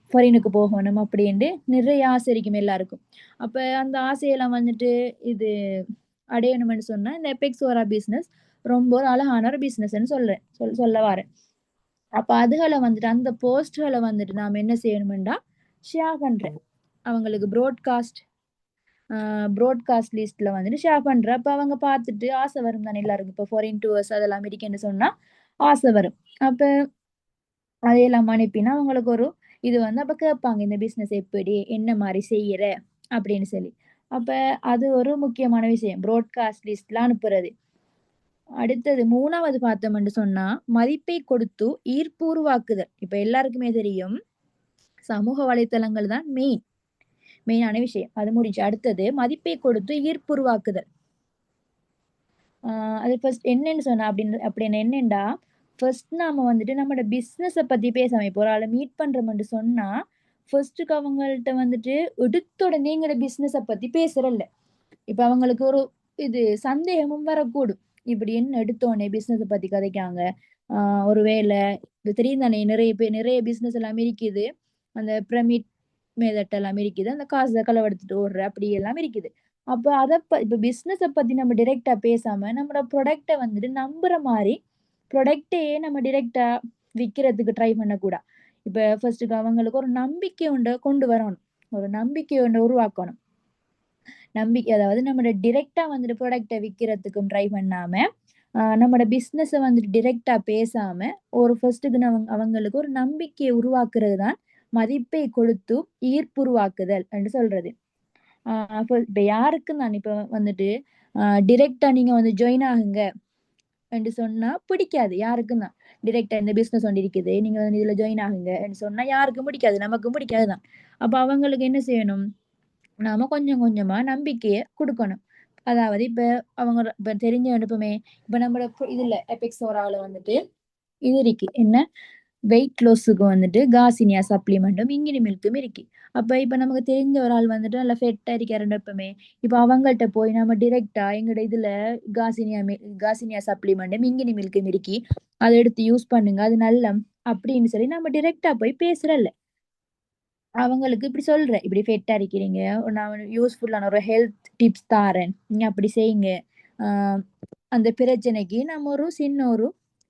ஃபாரினுக்கு போகணும் அப்படின்ட்டு நிறைய ஆசை இருக்கும் எல்லாருக்கும். அப்ப அந்த ஆசையெல்லாம் வந்துட்டு இது அடையணும்னு சொன்னா, இந்த எபெக்ஸோரா பிசினஸ் ரொம்ப ஒரு அழகான ஒரு பிசினஸ்ன்னு சொல்றேன். சொல்ல வாரேன். அப்ப அதுகள வந்துட்டு அந்த போஸ்ட்கள வந்துட்டு நாம என்ன செய்யணும்டா, ஷேர் பண்றேன். அவங்களுக்கு ப்ராட்காஸ்ட் லிஸ்ட்ல வந்துட்டு ஷேர் பண்றேன். அப்ப அவங்க பார்த்துட்டு ஆசை வரும் தானே எல்லாருக்கும். இப்ப ஃபாரின் டூர்ஸ் அதெல்லாம் இருக்குன்னு சொன்னா ஆசை வரும். அப்ப அதையெல்லாம் அனுப்பினா அவங்களுக்கு ஒரு இது வந்து அப்ப கேட்பாங்க. இந்த பிசினஸ் எப்படி? என்ன மாரி செய்யற? அப்படின்னு சொல்லி. அப்ப அது ஒரு முக்கியமான விஷயம். ப்ராட்காஸ்ட் லிஸ்ட்ல அனுப்புறது. அடுத்தது 3வது பார்த்தோம்ன்னு சொன்னா, மதிப்பை கொடுத்து ஈர்ப்பு உருவாக்குதல். இப்ப எல்லாருக்குமே தெரியும், சமூக வலைத்தளங்கள் தான் மெயினான விஷயம். அது முடிச்சு அடுத்தது மதிப்பை கொடுத்து ஈர்ப்பு உருவாக்குதல். அது ஃபர்ஸ்ட் என்னன்னு சொன்னா அப்படின்னு என்னண்டா, ஃபர்ஸ்ட் நாம வந்துட்டு நம்மோட பிசினஸ பத்தி பேசாம, இப்போ ஒரு ஆள மீட் பண்றோம்ன்னு சொன்னா, ஃபர்ஸ்ட்டுக்கு அவங்கள்ட்ட வந்துட்டு எடுத்த உடனே எங்களோட பிசினஸ பத்தி பேசுறல்ல. இப்ப அவங்களுக்கு ஒரு இது சந்தேகமும் வரக்கூடும். இப்படி என்ன எடுத்தோனே பிசினஸ பத்தி கதைக்காங்க. ஒருவேளை இது தெரியும் தானே நிறைய பேர் நிறைய பிசினஸ் எல்லாம் இருக்குது. அந்த பிரமிட் மெத்தட் எல்லாம் இருக்குது. அந்த காச களவெடுத்துட்டு ஓடுற அப்படி எல்லாம் இருக்குது. அப்ப இப்ப பிசினஸ பத்தி நம்ம டைரக்ட்டா பேசாம, நம்மளோட ப்ராடக்ட்ட வந்துட்டு நம்புற மாரி, ப்ராடக்ட்டையே நம்ம டைரக்ட்டா விக்கிறதுக்கு ட்ரை பண்ணக்கூடாது. இப்ப ஃபர்ஸ்ட்டுக்கு அவங்களுக்கு ஒரு நம்பிக்கை கொண்டு வரணும். ஒரு நம்பிக்கை உருவாக்கணும். அதாவது நம்ம டைரக்ட்டா வந்துட்டு ப்ராடக்ட்ட விக்கிறதுக்கும் ட்ரை பண்ணாம, நம்மோட பிசினஸ வந்துட்டு டைரக்ட்டா பேசாம, ஒரு ஃபர்ஸ்ட்டுக்கு அவங்களுக்கு ஒரு நம்பிக்கைய உருவாக்குறது தான் மதிப்பை கொடுத்து ஈர்ப்புருவாக்குதல் என்று சொல்றது. இப்ப யாருக்கு நான் இப்ப வந்துட்டு டைரக்ட்டா நீங்க வந்து ஜாயின் ஆகுங்க என்று சொன்னா பிடிக்காது யாருக்கும் தான். டைரக்ட்டா இந்த பிசினஸ் ஒண்ணு இருக்குது. நீங்க வந்து இதுல ஜாயின் ஆகுங்க என்று சொன்னா யாருக்கும் பிடிக்காது. நமக்கும் பிடிக்காது தான். அப்ப அவங்களுக்கு என்ன செய்யணும்? நாம கொஞ்சம் கொஞ்சமா நம்பிக்கைய குடுக்கணும். அதாவது இப்ப தெரிஞ்ச அனுப்புமே, இப்ப நம்மளோட இதுல எபிக்ஸோரால வந்துட்டு இது இருக்கு. என்ன வெயிட் லாஸுக்கு வந்துட்டு காசினியா சப்ளிமெண்ட்டும், இங்கினி மில்க்கும் இருக்கு. அப்ப இப்ப நமக்கு தெரிஞ்ச ஒரு ஆள் வந்துட்டு நல்லா ஃபெட்டா இருக்காருன்னு வைப்போமே, இப்ப அவங்கள்ட்ட போய் நம்ம டைரக்ட்டா எங்கட இதுல காசினியா சப்ளிமெண்ட்டும், இங்கினி மில்க்கும் இருக்கு. அத எடுத்து யூஸ் பண்ணுங்க. அது நல்லம் அப்படின்னு சொல்லி நம்ம டைரக்ட்டா போய் பேசுறல்ல. அவங்களுக்கு இப்படி சொல்றேன். இப்படி ஃபிட்டா இருக்கிறீங்க. நான் யூஸ்ஃபுல்லான ஒரு ஹெல்த் டிப்ஸ் தாரேன். நீங்க அப்படி செய்யுங்க. ஆ அந்த பிரச்சனைக்கு நம்ம ஒரு சின்ன ஒரு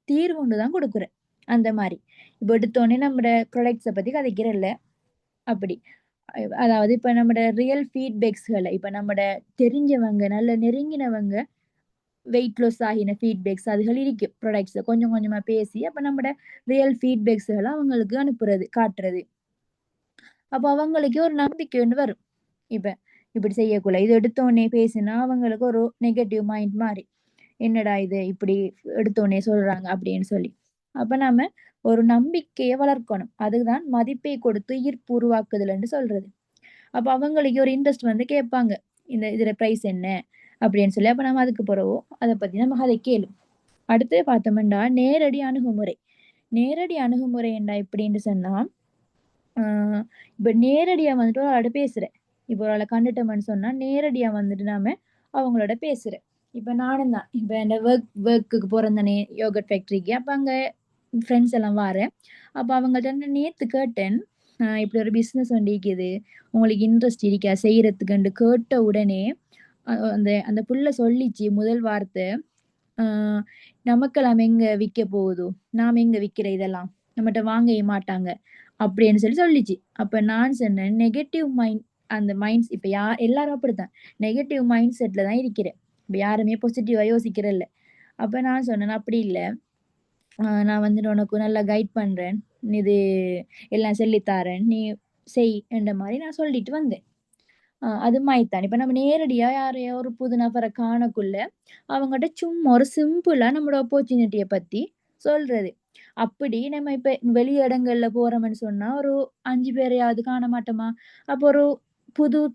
தீர்வு ஒண்ணு தான் குடுக்குறேன். அந்த மாரி. இப்ப எடுத்தோனே நம்மட ப்ராடக்ட்ஸ பத்தி கதைக்கிறேன்ல. அப்படி. அதாவது இப்ப நம்மட ரியல் ஃபீட்பேக்ஸ்கள இப்ப நம்மட தெரிஞ்சவங்க, நல்ல நெருங்கினவங்க வெயிட் லாஸ் ஆகின ஃபீட்பேக்ஸ் அதுகள் இருக்கு. ப்ராடக்ட்ஸ கொஞ்சம் கொஞ்சமா பேசி, அப்ப நம்மட ரியல் ஃபீட்பேக்ஸ்கள அவங்களுக்கு அனுப்புறது, காட்டுறது. அப்ப அவங்களுக்கே ஒரு நம்பிக்கை ஒண்ணு வரும். இப்ப இப்படி செய்யக்குள்ள இது எடுத்தோனே பேசினா அவங்களுக்கு ஒரு நெகட்டிவ் மைண்ட் மாறி என்னடா இது இப்படி எடுத்தோனே சொல்றாங்க அப்படின்னு சொல்லி. அப்ப நாம ஒரு நம்பிக்கையை வளர்க்கணும். அதுதான் மதிப்பை கொடுத்து ஈர்ப்பு உருவாக்குதல்ன்னு சொல்றது. அப்ப அவங்களுக்கு ஒரு இன்ட்ரெஸ்ட் வந்து கேட்பாங்க. இதுல பிரைஸ் என்ன அப்படின்னு சொல்லி. அப்ப நம்ம அதுக்கு பிறகு அதை பத்தி நம்ம அதை கேளும். அடுத்து பார்த்தோம்னா நேரடி அணுகுமுறை. நேரடி அணுகுமுறை என்ன எப்படின்னு சொன்னா, இப்ப நேரடியா வந்துட்டு ஒரு ஆளோட பேசுறேன். இப்ப ஒரு ஆள கண்டுட்டோம்ன்னு சொன்னா, நேரடியா வந்துட்டு நாம அவங்களோட பேசுறேன். இப்ப நானும் தான். இப்ப இந்த ஒர்க்குக்கு போறேன் தானே யோகட் ஃபேக்டரிக்கு. அப்ப அங்க ஃப்ரெண்ட்ஸ் எல்லாம் வாரேன். அப்ப அவங்கள்ட்ட நான் நேத்து கேட்டேன். இப்படி ஒரு பிசினஸ் ஒண்ணு இருக்குது. உங்களுக்கு இன்ட்ரெஸ்ட் இருக்கா செய்யறதுக்குன்னு கேட்ட உடனே, அந்த அந்த புள்ள சொல்லிச்சு முதல் வார்த்தை, "அ நமக்கெல்லாம் எங்க விக்க போகுது? நாம எங்க விக்கிற இதெல்லாம்? நம்மட்ட வாங்கவே மாட்டாங்க." அப்படின்னு சொல்லிச்சு. அப்ப நான் சொன்னேன், நெகட்டிவ் மைண்ட் அந்த மைண்ட்ஸ் இப்ப எல்லாரும் அப்படித்தான். நெகட்டிவ் மைண்ட் செட்ல தான் இருக்கிறேன். இப்ப யாருமே பாசிட்டிவா யோசிக்கிறல்ல. அப்ப நான் சொன்னேன், "அப்படி இல்ல. நான் வந்துட்டு உனக்கு நல்லா கைட் பண்றேன். இது எல்லாம் சொல்லித் தாரேன். நீ செய்" என்ற மாரி நான் சொல்லிட்டு வந்தேன். அது மாரிதான். இப்ப நம்ம நேரடியா யாரையோ ஒரு புது நபர காணக்குள்ள, அவங்கட்ட சும்மா ஒரு சிம்பிளா நம்மளோட ஆப்பர்ச்சுனிட்டிய பத்தி சொல்றது. அப்படி நம்ம இப்ப வெளி இடங்கள்ல போறோம்ன்னு சொன்னா, ஒரு 5 பேரையாவது காண மாட்டோமா? அப்போ ஒரு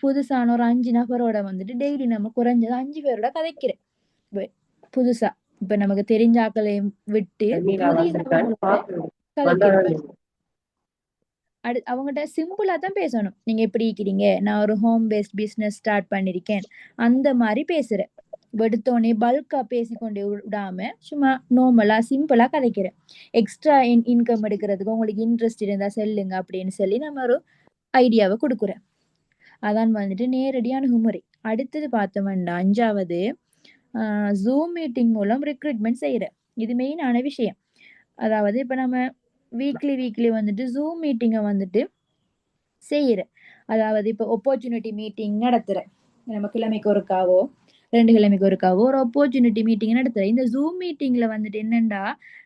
புதுசான ஒரு 5 நபரோட வந்துட்டு டெய்லி நம்ம குறைஞ்சது 5 பேரோட கதைக்கிறேன். வெ புதுசா. இப்ப நமக்கு தெரிஞ்ச ஆட்களையும் விட்டு புதிய நபர்களோட கதைக்கிறேன். அவங்கட்ட சிம்பிளா தான் பேசணும். "நீங்க எப்படி இருக்கிறீங்க? நான் ஒரு ஹோம் பேஸ்ட் பிசினஸ் ஸ்டார்ட் பண்ணியிருக்கேன்." அந்த மாரி பேசுறேன். எடுத்தோனே பல்கா பேசிக்கொண்டே விடாம, சும்மா நார்மலா, சிம்பிளா கதைக்கிறேன். எக்ஸ்ட்ரா இன்கம் எடுக்கிறதுக்கு உங்களுக்கு இன்ட்ரெஸ்ட் இருந்தா சொல்லுங்க அப்படின்னு சொல்லி நம்ம ஒரு ஐடியாவ குடுக்குறேன். அதான் வந்துட்டு நேரடி அணுகுமுறை. அடுத்தது பார்த்தோம்னா 5வது Zoom மீட்டிங் மூலம் ரெக்ரூட்மெண்ட் செய்றேன். இது மெயினான விஷயம். அதாவது இப்ப நம்ம வீக்லி வந்துட்டு Zoom மீட்டிங்க வந்துட்டு செய்றேன். அதாவது இப்ப ஆப்பர்ச்சுனிட்டி மீட்டிங் நடத்துறேன். நம்ம கிழமைக்கு ஒருக்காவோ, 2 கிழமைக்கு ஒருக்காவோ ஒரு ஆப்பர்ச்சுனிட்டி மீட்டிங் நடத்துறேன். இந்த Zoom மீட்டிங்ல வந்துட்டு என்னன்னா,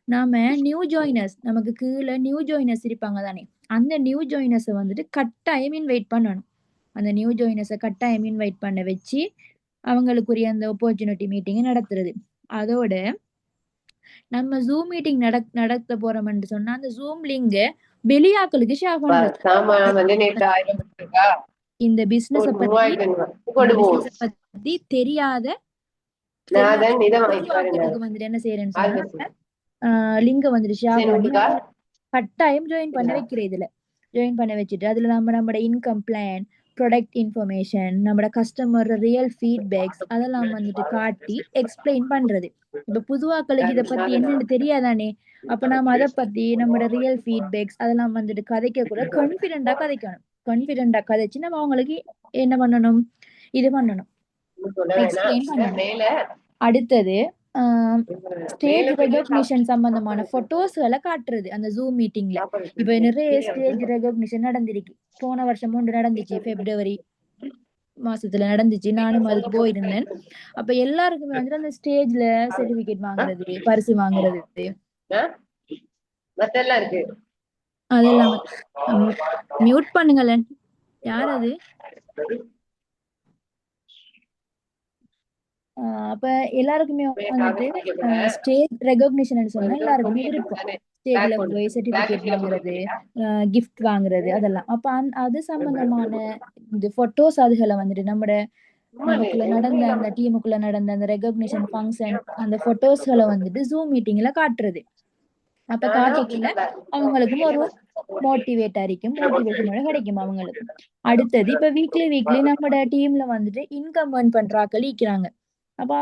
நாம நியூ ஜாயினர்ஸ் நமக்கு கீழ நியூ ஜாயினர்ஸ் இருப்பாங்க தானே! அந்த நியூ ஜாயினர்ஸ வந்துட்டு கட்டாயம் இன்வைட் பண்ணணும். அந்த நியூ ஜாயினர்ஸை கட்டாயம் இன்வைட் பண்ண வச்சு அவங்களுக்குரிய அந்த ஆப்பர்ச்சுனிட்டி மீட்டிங்கை நடத்துறது. அதோட நம்ம ஜூம் மீட்டிங் நடத்த போறோம்னு சொன்னா அந்த ஜூம் லிங்க வெளியாக்களுக்கு ஷேர் பண்றது. இந்த பிசினஸ் பத்தி தெரியாத வந்துட்டு என்ன செய்யறேன்னு சொன்னா லிங்க வந்துட்டு ஷேர் பண்ணி கட்டாயம் ஜாயின் பண்ண வைக்கிறேன். இதுல ஜாயின் பண்ண வச்சுட்டு அதுல நம்மளோட இன்கம் பிளான், ப்ராடக்ட் இன்ஃபர்மேஷன், நம்மளோட கஸ்டமர் ரியல் ஃபீட்பேக்ஸ் அதெல்லாம் வந்துட்டு காட்டி எக்ஸ்பிளைன் பண்றது. இப்ப புதுவாக்களுக்கு இதை பத்தி என்னன்னு தெரியாதானே, அப்ப நாம அதை பத்தி நம்மளோட ரியல் ஃபீட்பேக்ஸ் அதெல்லாம் வந்துட்டு கதைக்க கூட கான்பிடென்டா கதைக்கணும். கான்பிடென்டா கதைச்சு நம்ம அவங்களுக்கு என்ன பண்ணணும், இது பண்ணணும், எக்ஸ்பிளைன் பண்ணணும். அடுத்தது ஸ்டேஜ் ரெகக்னிஷன் சம்பந்தமான போட்டோஸ்களை காட்டுறது அந்த ஜூம் மீட்டிங்ல. இப்ப நிறைய ஸ்டேஜ் ரெகக்னிஷன் நடந்திருக்கு. போன வருஷம் ஒன்று நடந்துச்சு, பிப்ரவரி மாசத்துல நடந்துச்சு. நானும் அதுக்கு போயிருந்தேன். அப்ப எல்லாருக்குமே வந்துட்டு அந்த ஸ்டேஜ்ல சர்டிபிகேட் வாங்குறது, பரிசு வாங்குறது அதெல்லாம். மியூட் பண்ணுங்களேன். யார் அது? அப்ப எல்லாருக்குமே வந்துட்டு ஸ்டேஜ் ரெகக்னிஷன் சொன்னா எல்லாருக்குமே விருப்பம். ஸ்டேஜ்ல போய் சர்டிபிகேட் வாங்குறது, கிஃப்ட் வாங்குறது அதெல்லாம். அப்ப அது சம்பந்தமான இந்த போட்டோஸ் அதுகளை வந்துட்டு நமக்குள்ள நடந்த அந்த டீமுக்குள்ள நடந்த அந்த ரெகக்னிஷன் ஃபங்க்ஷன் அந்த போட்டோஸ்களை வந்துட்டு ஜூம் மீட்டிங்ல காட்டுறது. அப்ப காட்டக்குள்ள அவங்களுக்கும் ஒரு மோட்டிவேட்டா இருக்கும், மோட்டிவேஷனோட கிடைக்கும் அவங்களுக்கும். அடுத்தது இப்ப வீக்லி நம்மளோட டீம்ல வந்துட்டு இன்கம் ஏர்ன் பண்றாக்கள் இருக்கிறாங்க. அப்ப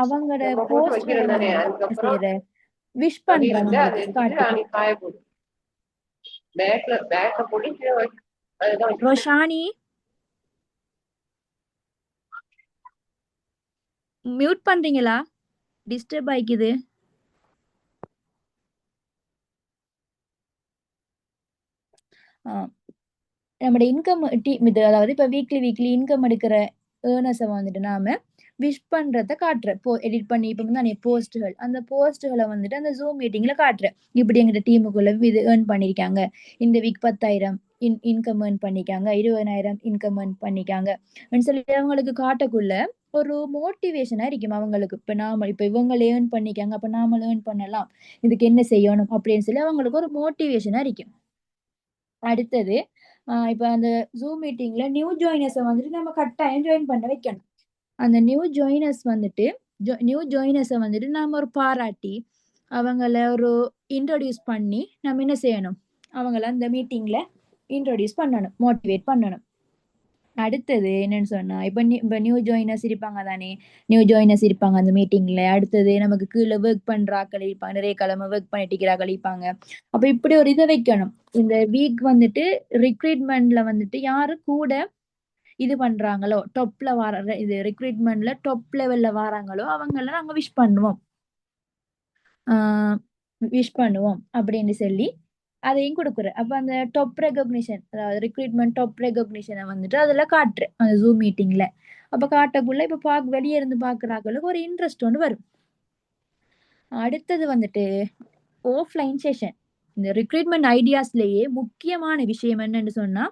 அவங்களோட போஸ்ட் செய்யற விஷ் பண்றவங்களுக்கு ரோஷானி மியூட் பண்றீங்களா? டிஸ்டர்ப் ஆயிக்குது. நம்மளோட இன்கம் டீம் இது, அதாவது இப்ப வீக்லி இன்கம் எடுக்கிற ஏர்னர்ஸை வந்துட்டு நாம விஷ் பண்றத காட்டுறேன். எடிட் பண்ணி இப்ப வந்து போஸ்ட்டுகள், அந்த போஸ்ட்டுகளை வந்துட்டு அந்த ஜூம் மீட்டிங்ல காட்டுறேன். இப்படி எங்கிட்ட டீமுக்குள்ள இது ஏர்ன் பண்ணிருக்காங்க, இந்த வீக் 10,000 இன்கம் ஏர்ன் பண்ணிக்காங்க, 20,000 இன்கம் ஏர்ன் பண்ணிக்காங்க சொல்லி அவங்களுக்கு காட்டக்குள்ள ஒரு மோட்டிவேஷனா இருக்கும் அவங்களுக்கு. இப்ப இவங்க ஏர்ன் பண்ணிக்காங்க, அப்ப நாம ஏர்ன் பண்ணலாம், இதுக்கு என்ன செய்யணும் அப்படின்னு சொல்லி அவங்களுக்கு ஒரு மோட்டிவேஷனா இருக்கும். அடுத்தது இப்ப அந்த ஜூம் மீட்டிங்ல நியூ ஜாயினர்ஸை வந்துட்டு நம்ம கட்டாயம் ஜாயின் பண்ண வைக்கணும். அந்த நியூ ஜாயினர்ஸை வந்துட்டு நாம ஒரு பாராட்டி அவங்கள ஒரு இன்ட்ரோடியூஸ் பண்ணி நம்ம என்ன செய்யணும், அவங்கள அந்த மீட்டிங்ல இன்ட்ரோடியூஸ் பண்ணணும், மோட்டிவேட் பண்ணணும். அடுத்தது என்னன்னு சொன்னா இப்ப நியூ ஜாயினர்ஸ் இருப்பாங்க தானே, நியூ ஜாயினர்ஸ் இருப்பாங்க அந்த மீட்டிங்ல. அடுத்தது நமக்கு கீழே ஒர்க் பண்றாக்கள் இருப்பாங்க, நிறைய கிழமை ஒர்க் பண்ணிட்டு இருப்பாங்க. அப்ப இப்படி ஒரு இதை வைக்கணும். இந்த வீக் வந்துட்டு ரிக்ரூட்மெண்ட்ல வந்துட்டு யாரு கூட இது பண்றாங்களோ, டாப்ல வர இது ரிக்ரூட்மெண்ட்ல டாப் லெவல்ல வராங்களோ அவங்கள நாங்க விஷ் பண்ணுவோம் அப்படின்னு சொல்லி அதையும் கொடுக்குறேன். அப்ப அந்த டாப் ரெகக்னிஷன், அதாவது ரிக்ரூட்மெண்ட் டாப் ரெகக்னிஷனை வந்துட்டு அதுல காட்டுறேன் அந்த ஜூம் மீட்டிங்ல. அப்ப காட்டக்குள்ள இப்ப வெளியே இருந்து பாக்குறாங்களுக்கு ஒரு இன்ட்ரெஸ்ட் ஒன்று வரும். அடுத்தது வந்துட்டு ஆஃப்லைன் செஷன். இந்த ரிக்ரூட்மெண்ட் ஐடியாஸ்லயே முக்கியமான விஷயம் என்னன்னு சொன்னா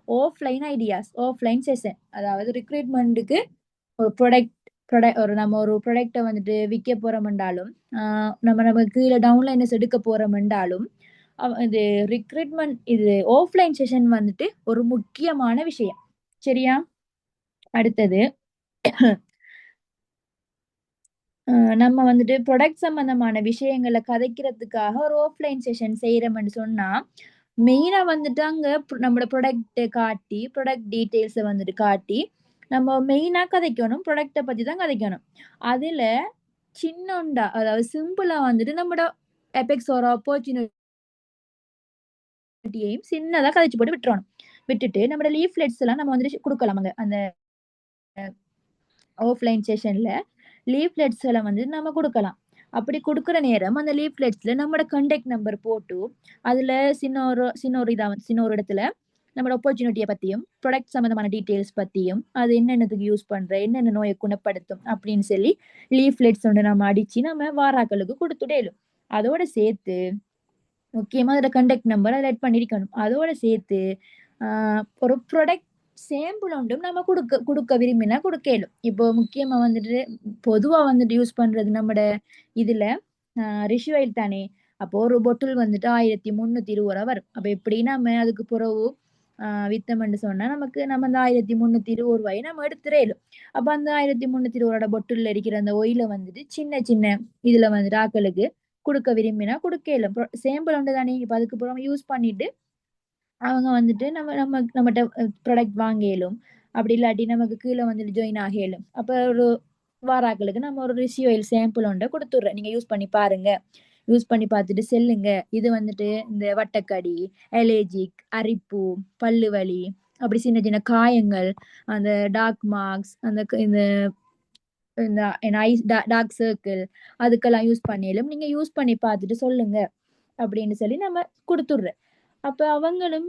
ஆஃப்லைன் ஐடியாஸ், ஆஃப்லைன் செஷன். அதாவது ரிக்ரூட்மெண்ட்டுக்கு ஒரு நம்ம ஒரு ப்ராடக்டை வந்துட்டு விற்க போறோம்ன்றாலும், நம்ம கீழே டவுன்லைனர்ஸ் எடுக்க போறோம்ன்றாலும் இது ரிக்ரூட்மெண்ட், இது ஆஃப்லைன் செஷன் வந்துட்டு ஒரு முக்கியமான விஷயம். சரியா? அடுத்தது நம்ம வந்துட்டு ப்ராடக்ட் சம்பந்தமான விஷயங்களை கதைக்கிறதுக்காக ஒரு ஆஃப்லைன் செஷன் செய்யறோம்னு சொன்னா மெயினா வந்துட்டு அங்க நம்மளோட ப்ராடக்டை காட்டி, ப்ராடக்ட் டீட்டெயில்ஸை வந்துட்டு காட்டி நம்ம மெயினா கதைக்கணும், ப்ராடக்டை பத்தி தான் கதைக்கணும். அதுல சின்னண்டா, அதாவது சிம்பிளா வந்துட்டு நம்மளோட எபெக்ஸ் ஒரு ஆப்பர்ச்சுனிட்டியையும் சின்னதா கதைச்சு போட்டு விட்டுட்டு நம்மளோட லீஃப்லெட்ஸ் எல்லாம் நம்ம வந்துட்டு கொடுக்கலாம். அந்த ஆஃப்லைன் செஷன்ல லீஃப்லெட்ஸ் எல்லாம் வந்து நம்ம கொடுக்கலாம். அப்படி கொடுக்குற நேரம் அந்த லீஃப்லெட்ஸ்ல நம்மளோட கான்டாக்ட் நம்பர் போட்டு அதுல சின்ன ஒரு இடத்துல நம்மளோட ஆப்பர்ச்சுனிட்டியை பத்தியும் ப்ராடக்ட் சம்பந்தமான டீட்டெயில்ஸ் பத்தியும் அது என்னென்னதுக்கு யூஸ் பண்ற, என்னென்ன நோயை குணப்படுத்தும் அப்படின்னு சொல்லி லீஃப்லெட்ஸ் ஒன்று நம்ம அடிச்சு நம்ம வாராக்களுக்கு கொடுத்துடலும். அதோட சேர்த்து முக்கியமா அதோட கான்டாக்ட் நம்பர் அதில் ஆட் பண்ணிருக்கணும். அதோட சேர்த்து ஒரு ப்ராடக்ட் சேம்பிள் ஒன்றும் நம்ம கொடுக்க விரும்பினா கொடுக்கலும். இப்போ முக்கியமா வந்துட்டு பொதுவா வந்துட்டு யூஸ் பண்றது நம்மட இதுல ரிஷ் ஆயில் தானே. அப்போ ஒரு பொட்டில் வந்துட்டு 1320 வரும். அப்ப எப்படி நம்ம அதுக்கு பிறகு வித்தம்னு சொன்னா நமக்கு நம்ம அந்த 1320 நம்ம எடுத்துறேலும். அப்ப அந்த 1320 பொட்டில் இருக்கிற அந்த ஒயில வந்துட்டு சின்ன சின்ன இதுல வந்துட்டு ஆக்களுக்கு கொடுக்க விரும்பினா கொடுக்கலும். சேம்பிள் ஒன்று தானே. இப்ப அதுக்கு பிறகு யூஸ் பண்ணிட்டு அவங்க வந்துட்டு நம்மகிட்ட ப்ராடக்ட் வாங்க இயலும். அப்படி இல்லாட்டி நமக்கு கீழே வந்துட்டு ஜாயின் ஆக இயலும். அப்ப ஒரு வாராக்களுக்கு நம்ம ஒரு ரிஷி ஆயில் சாம்பிள் ஒன்றை கொடுத்துட்றேன். நீங்க யூஸ் பண்ணி பாருங்க. யூஸ் பண்ணி பார்த்துட்டு செல்லுங்க. இது வந்துட்டு இந்த வட்டக்கடி, அலர்ஜிக், அரிப்பு, பல்லு வலி, அப்படி சின்ன சின்ன காயங்கள், அந்த டார்க் மார்க்ஸ், அந்த இந்த ஐஸ் டார்க் சர்க்கிள், அதுக்கெல்லாம் யூஸ் பண்ணியலும். நீங்க யூஸ் பண்ணி பார்த்துட்டு சொல்லுங்க அப்படின்னு சொல்லி நம்ம கொடுத்துட்றேன். அப்ப அவங்களும்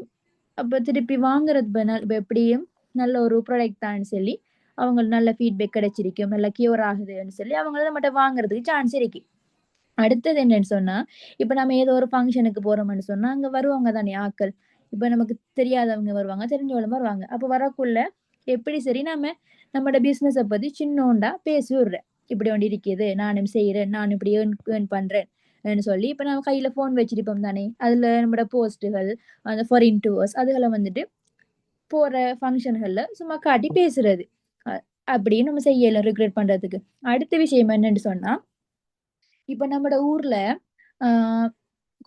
அப்ப திருப்பி வாங்குறது எப்படியும் நல்ல ஒரு ப்ராடக்ட் தான் சொல்லி அவங்களுக்கு நல்ல ஃபீட்பேக் கிடைச்சிருக்கும். நல்ல கியூர் ஆகுதுன்னு சொல்லி அவங்கள நம்மகிட்ட வாங்குறதுக்கு சான்ஸ் இருக்கு. அடுத்தது என்னன்னு சொன்னா, இப்ப நம்ம ஏதோ ஒரு ஃபங்க்ஷனுக்கு போறோம்னு சொன்னா அங்க வருவாங்க தானே ஆட்கள். இப்ப நமக்கு தெரியாதவங்க வருவாங்க, தெரிஞ்சவங்களும் வருவாங்க. அப்ப வரக்குள்ள எப்படி சரி நம்மட பிசினஸ பத்தி சின்னோண்டா பேசி விடுறேன். இப்படி ஒன்று இருக்குது, நானும் செய்யறேன், நான் இப்படி ஏர்ன் பண்றேன்னு சொல்லி இப்ப நம்ம கையில போன் வச்சிருப்போம் தானே. அதுல நம்மட போஸ்ட்டுகள், அந்த ஃபாரின் டூர்ஸ் அதுகளை வந்துட்டு போற ஃபங்க்ஷன்கள்ல சும்மா காட்டி பேசுறது. அப்படின்னு நம்ம செய்யலாம் ரெக்ரூட் பண்றதுக்கு. அடுத்த விஷயம் என்னன்னு சொன்னா, இப்ப நம்மட ஊர்ல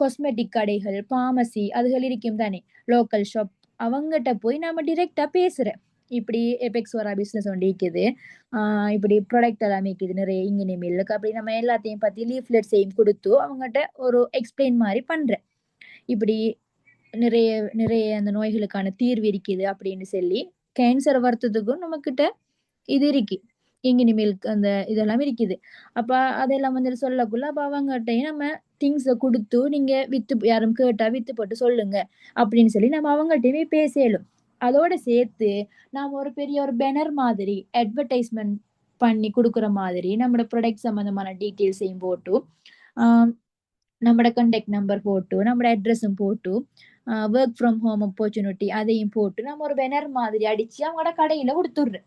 காஸ்மெட்டிக் கடைகள், பார்மசி அதுகள் இருக்கும் தானே, லோக்கல் ஷாப். அவங்ககிட்ட போய் நம்ம டிரெக்டா பேசுறேன். இப்படி எபெக்ஸ் வர பிசினஸ் ஒன்று இருக்குது, இப்படி ப்ராடக்ட் எல்லாம் இருக்குது நிறைய இங்கே மில்லுக்கு. அப்படி நம்ம எல்லாத்தையும் பத்தி லீஃப்லெட்ஸையும் கொடுத்து அவங்ககிட்ட ஒரு எக்ஸ்பிளைன் மாதிரி பண்றேன். இப்படி நிறைய நிறைய அந்த நோய்களுக்கான தீர்வு இருக்குது அப்படின்னு சொல்லி. கேன்சர் வரத்துக்கும் நம்ம கிட்ட இது இருக்கு, இங்கினி மில்க் அந்த இதெல்லாம் இருக்குது. அப்ப அதெல்லாம் வந்து சொல்லக்குள்ள அப்ப அவங்ககிட்டயும் நம்ம திங்ஸை கொடுத்து நீங்க வித்து யாரும் கேட்டா வித்து போட்டு சொல்லுங்க அப்படின்னு சொல்லி நம்ம அவங்கள்ட்டயுமே பேசலும். அதோட சேர்த்து நாம ஒரு பெரிய ஒரு பேனர் மாதிரி அட்வர்டைஸ்மெண்ட் பண்ணி கொடுக்குற மாதிரி நம்மளோட ப்ராடக்ட் சம்பந்தமான டீட்டெயில்ஸையும் போட்டு, நம்மளோட கான்டாக்ட் நம்பர் போட்டு, நம்மளோட அட்ரஸும் போட்டு, ஒர்க் ஃப்ரம் ஹோம் ஆப்பர்ச்சுனிட்டி அதையும் போட்டு நம்ம ஒரு பேனர் மாதிரி அடிச்சு அவங்களோட கடையில கொடுத்துடுறேன்.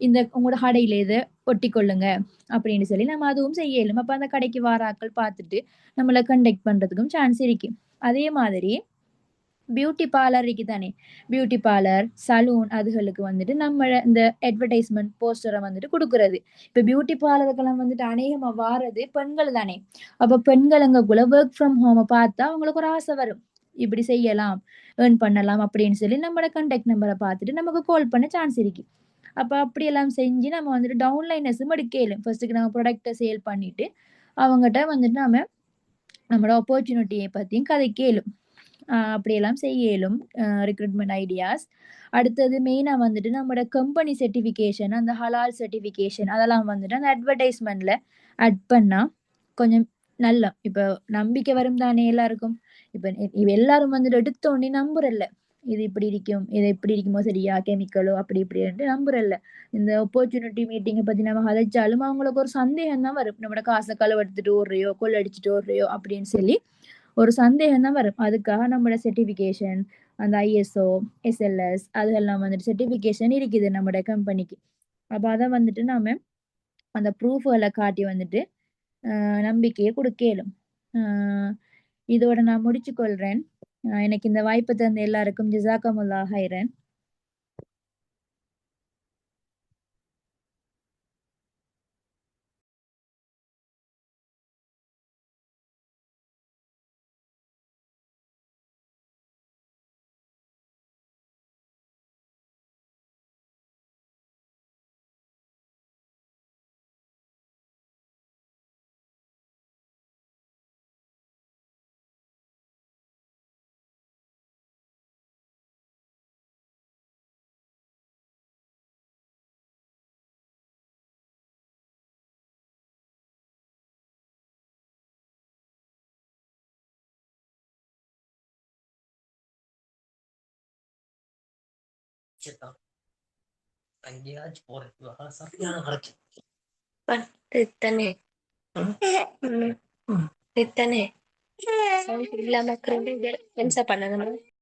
இந்த உங்களோட கடையில இதை ஒட்டி கொள்ளுங்க அப்படின்னு சொல்லி நம்ம அதுவும் செய்யலும். அப்ப அந்த கடைக்கு வாராக்கள் பார்த்துட்டு நம்மளை கண்டக்ட் பண்றதுக்கும் சான்ஸ் இருக்கு. அதே மாதிரி பியூட்டி பார்லர் இருக்கு தானே. பியூட்டி பார்லர், சலூன் அதுகளுக்கு வந்துட்டு நம்ம இந்த அட்வர்டைஸ்மெண்ட் போஸ்டரை வந்துட்டு கொடுக்கறது. இப்ப பியூட்டி பார்லருக்கெல்லாம் வந்துட்டு அநேகமா வாரது பெண்கள் தானே. அப்ப பெண்களுங்கக்குள்ள ஒர்க் ஃப்ரம் ஹோமை பார்த்தா அவங்களுக்கு ஒரு ஆசை வரும், இப்படி செய்யலாம், ஏர்ன் பண்ணலாம் அப்படின்னு சொல்லி நம்மளோட கான்டாக்ட் நம்பரை பார்த்துட்டு நமக்கு கால் பண்ண சான்ஸ் இருக்கு. அப்ப அப்படியெல்லாம் செஞ்சு நம்ம வந்துட்டு டவுன்லைனஸும் எடுக்கலும். ஃபர்ஸ்ட்டுக்கு நம்ம ப்ராடக்டை சேல் பண்ணிட்டு அவங்ககிட்ட வந்துட்டு நம்மளோட ஆப்பர்ச்சுனிட்டியை பற்றியும் கதைக்கலும். அப்படியெல்லாம் செய்யலும் ரெக்ரூட்மெண்ட் ஐடியாஸ். அடுத்தது மெயினா வந்துட்டு நம்மளோட கம்பெனி சர்டிஃபிகேஷன், அந்த ஹலால் சர்டிஃபிகேஷன் அதெல்லாம் வந்துட்டு அந்த அட்வர்டைஸ்மெண்ட்ல ஆட் பண்ணா கொஞ்சம் நல்லா இப்ப நம்பிக்கை வரும் தானே எல்லாருக்கும். இப்ப எல்லாரும் வந்துட்டு எடுத்த உடனே நம்புறல்ல, இது இப்படி இருக்கும், இது எப்படி இருக்குமோ சரியா கெமிக்கலோ அப்படி இப்படின்ட்டு நம்புறல்ல. இந்த ஆப்பர்ச்சுனிட்டி மீட்டிங்கை பத்தி நம்ம கதைச்சாலும் அவங்களுக்கு ஒரு சந்தேகம் தான் வரும். நம்மளோட காசை களவெடுத்துட்டு ஓடுறியோ கொள்ளடிச்சிட்டு ஓடுறியோ அப்படின்னு சொல்லி ஒரு சந்தேகம் தான் வரும். அதுக்காக நம்மளோட சர்டிஃபிகேஷன், அந்த ISO, SLS அதெல்லாம் வந்துட்டு சர்டிஃபிகேஷன் இருக்குது நம்மளோட கம்பெனிக்கு. அப்ப அதை வந்துட்டு நாம அந்த ப்ரூஃப்களை காட்டி வந்துட்டு நம்பிக்கையை கொடுக்கலும். இதோட நான் முடிச்சு கொள்றேன். எனக்கு இந்த வாய்ப்பு தந்த எல்லாருக்கும் ஜிசாக்கமுல்லா ஹைரன். Ritane. Ritane. Saya bilang macam ni, dia pensar pandangan.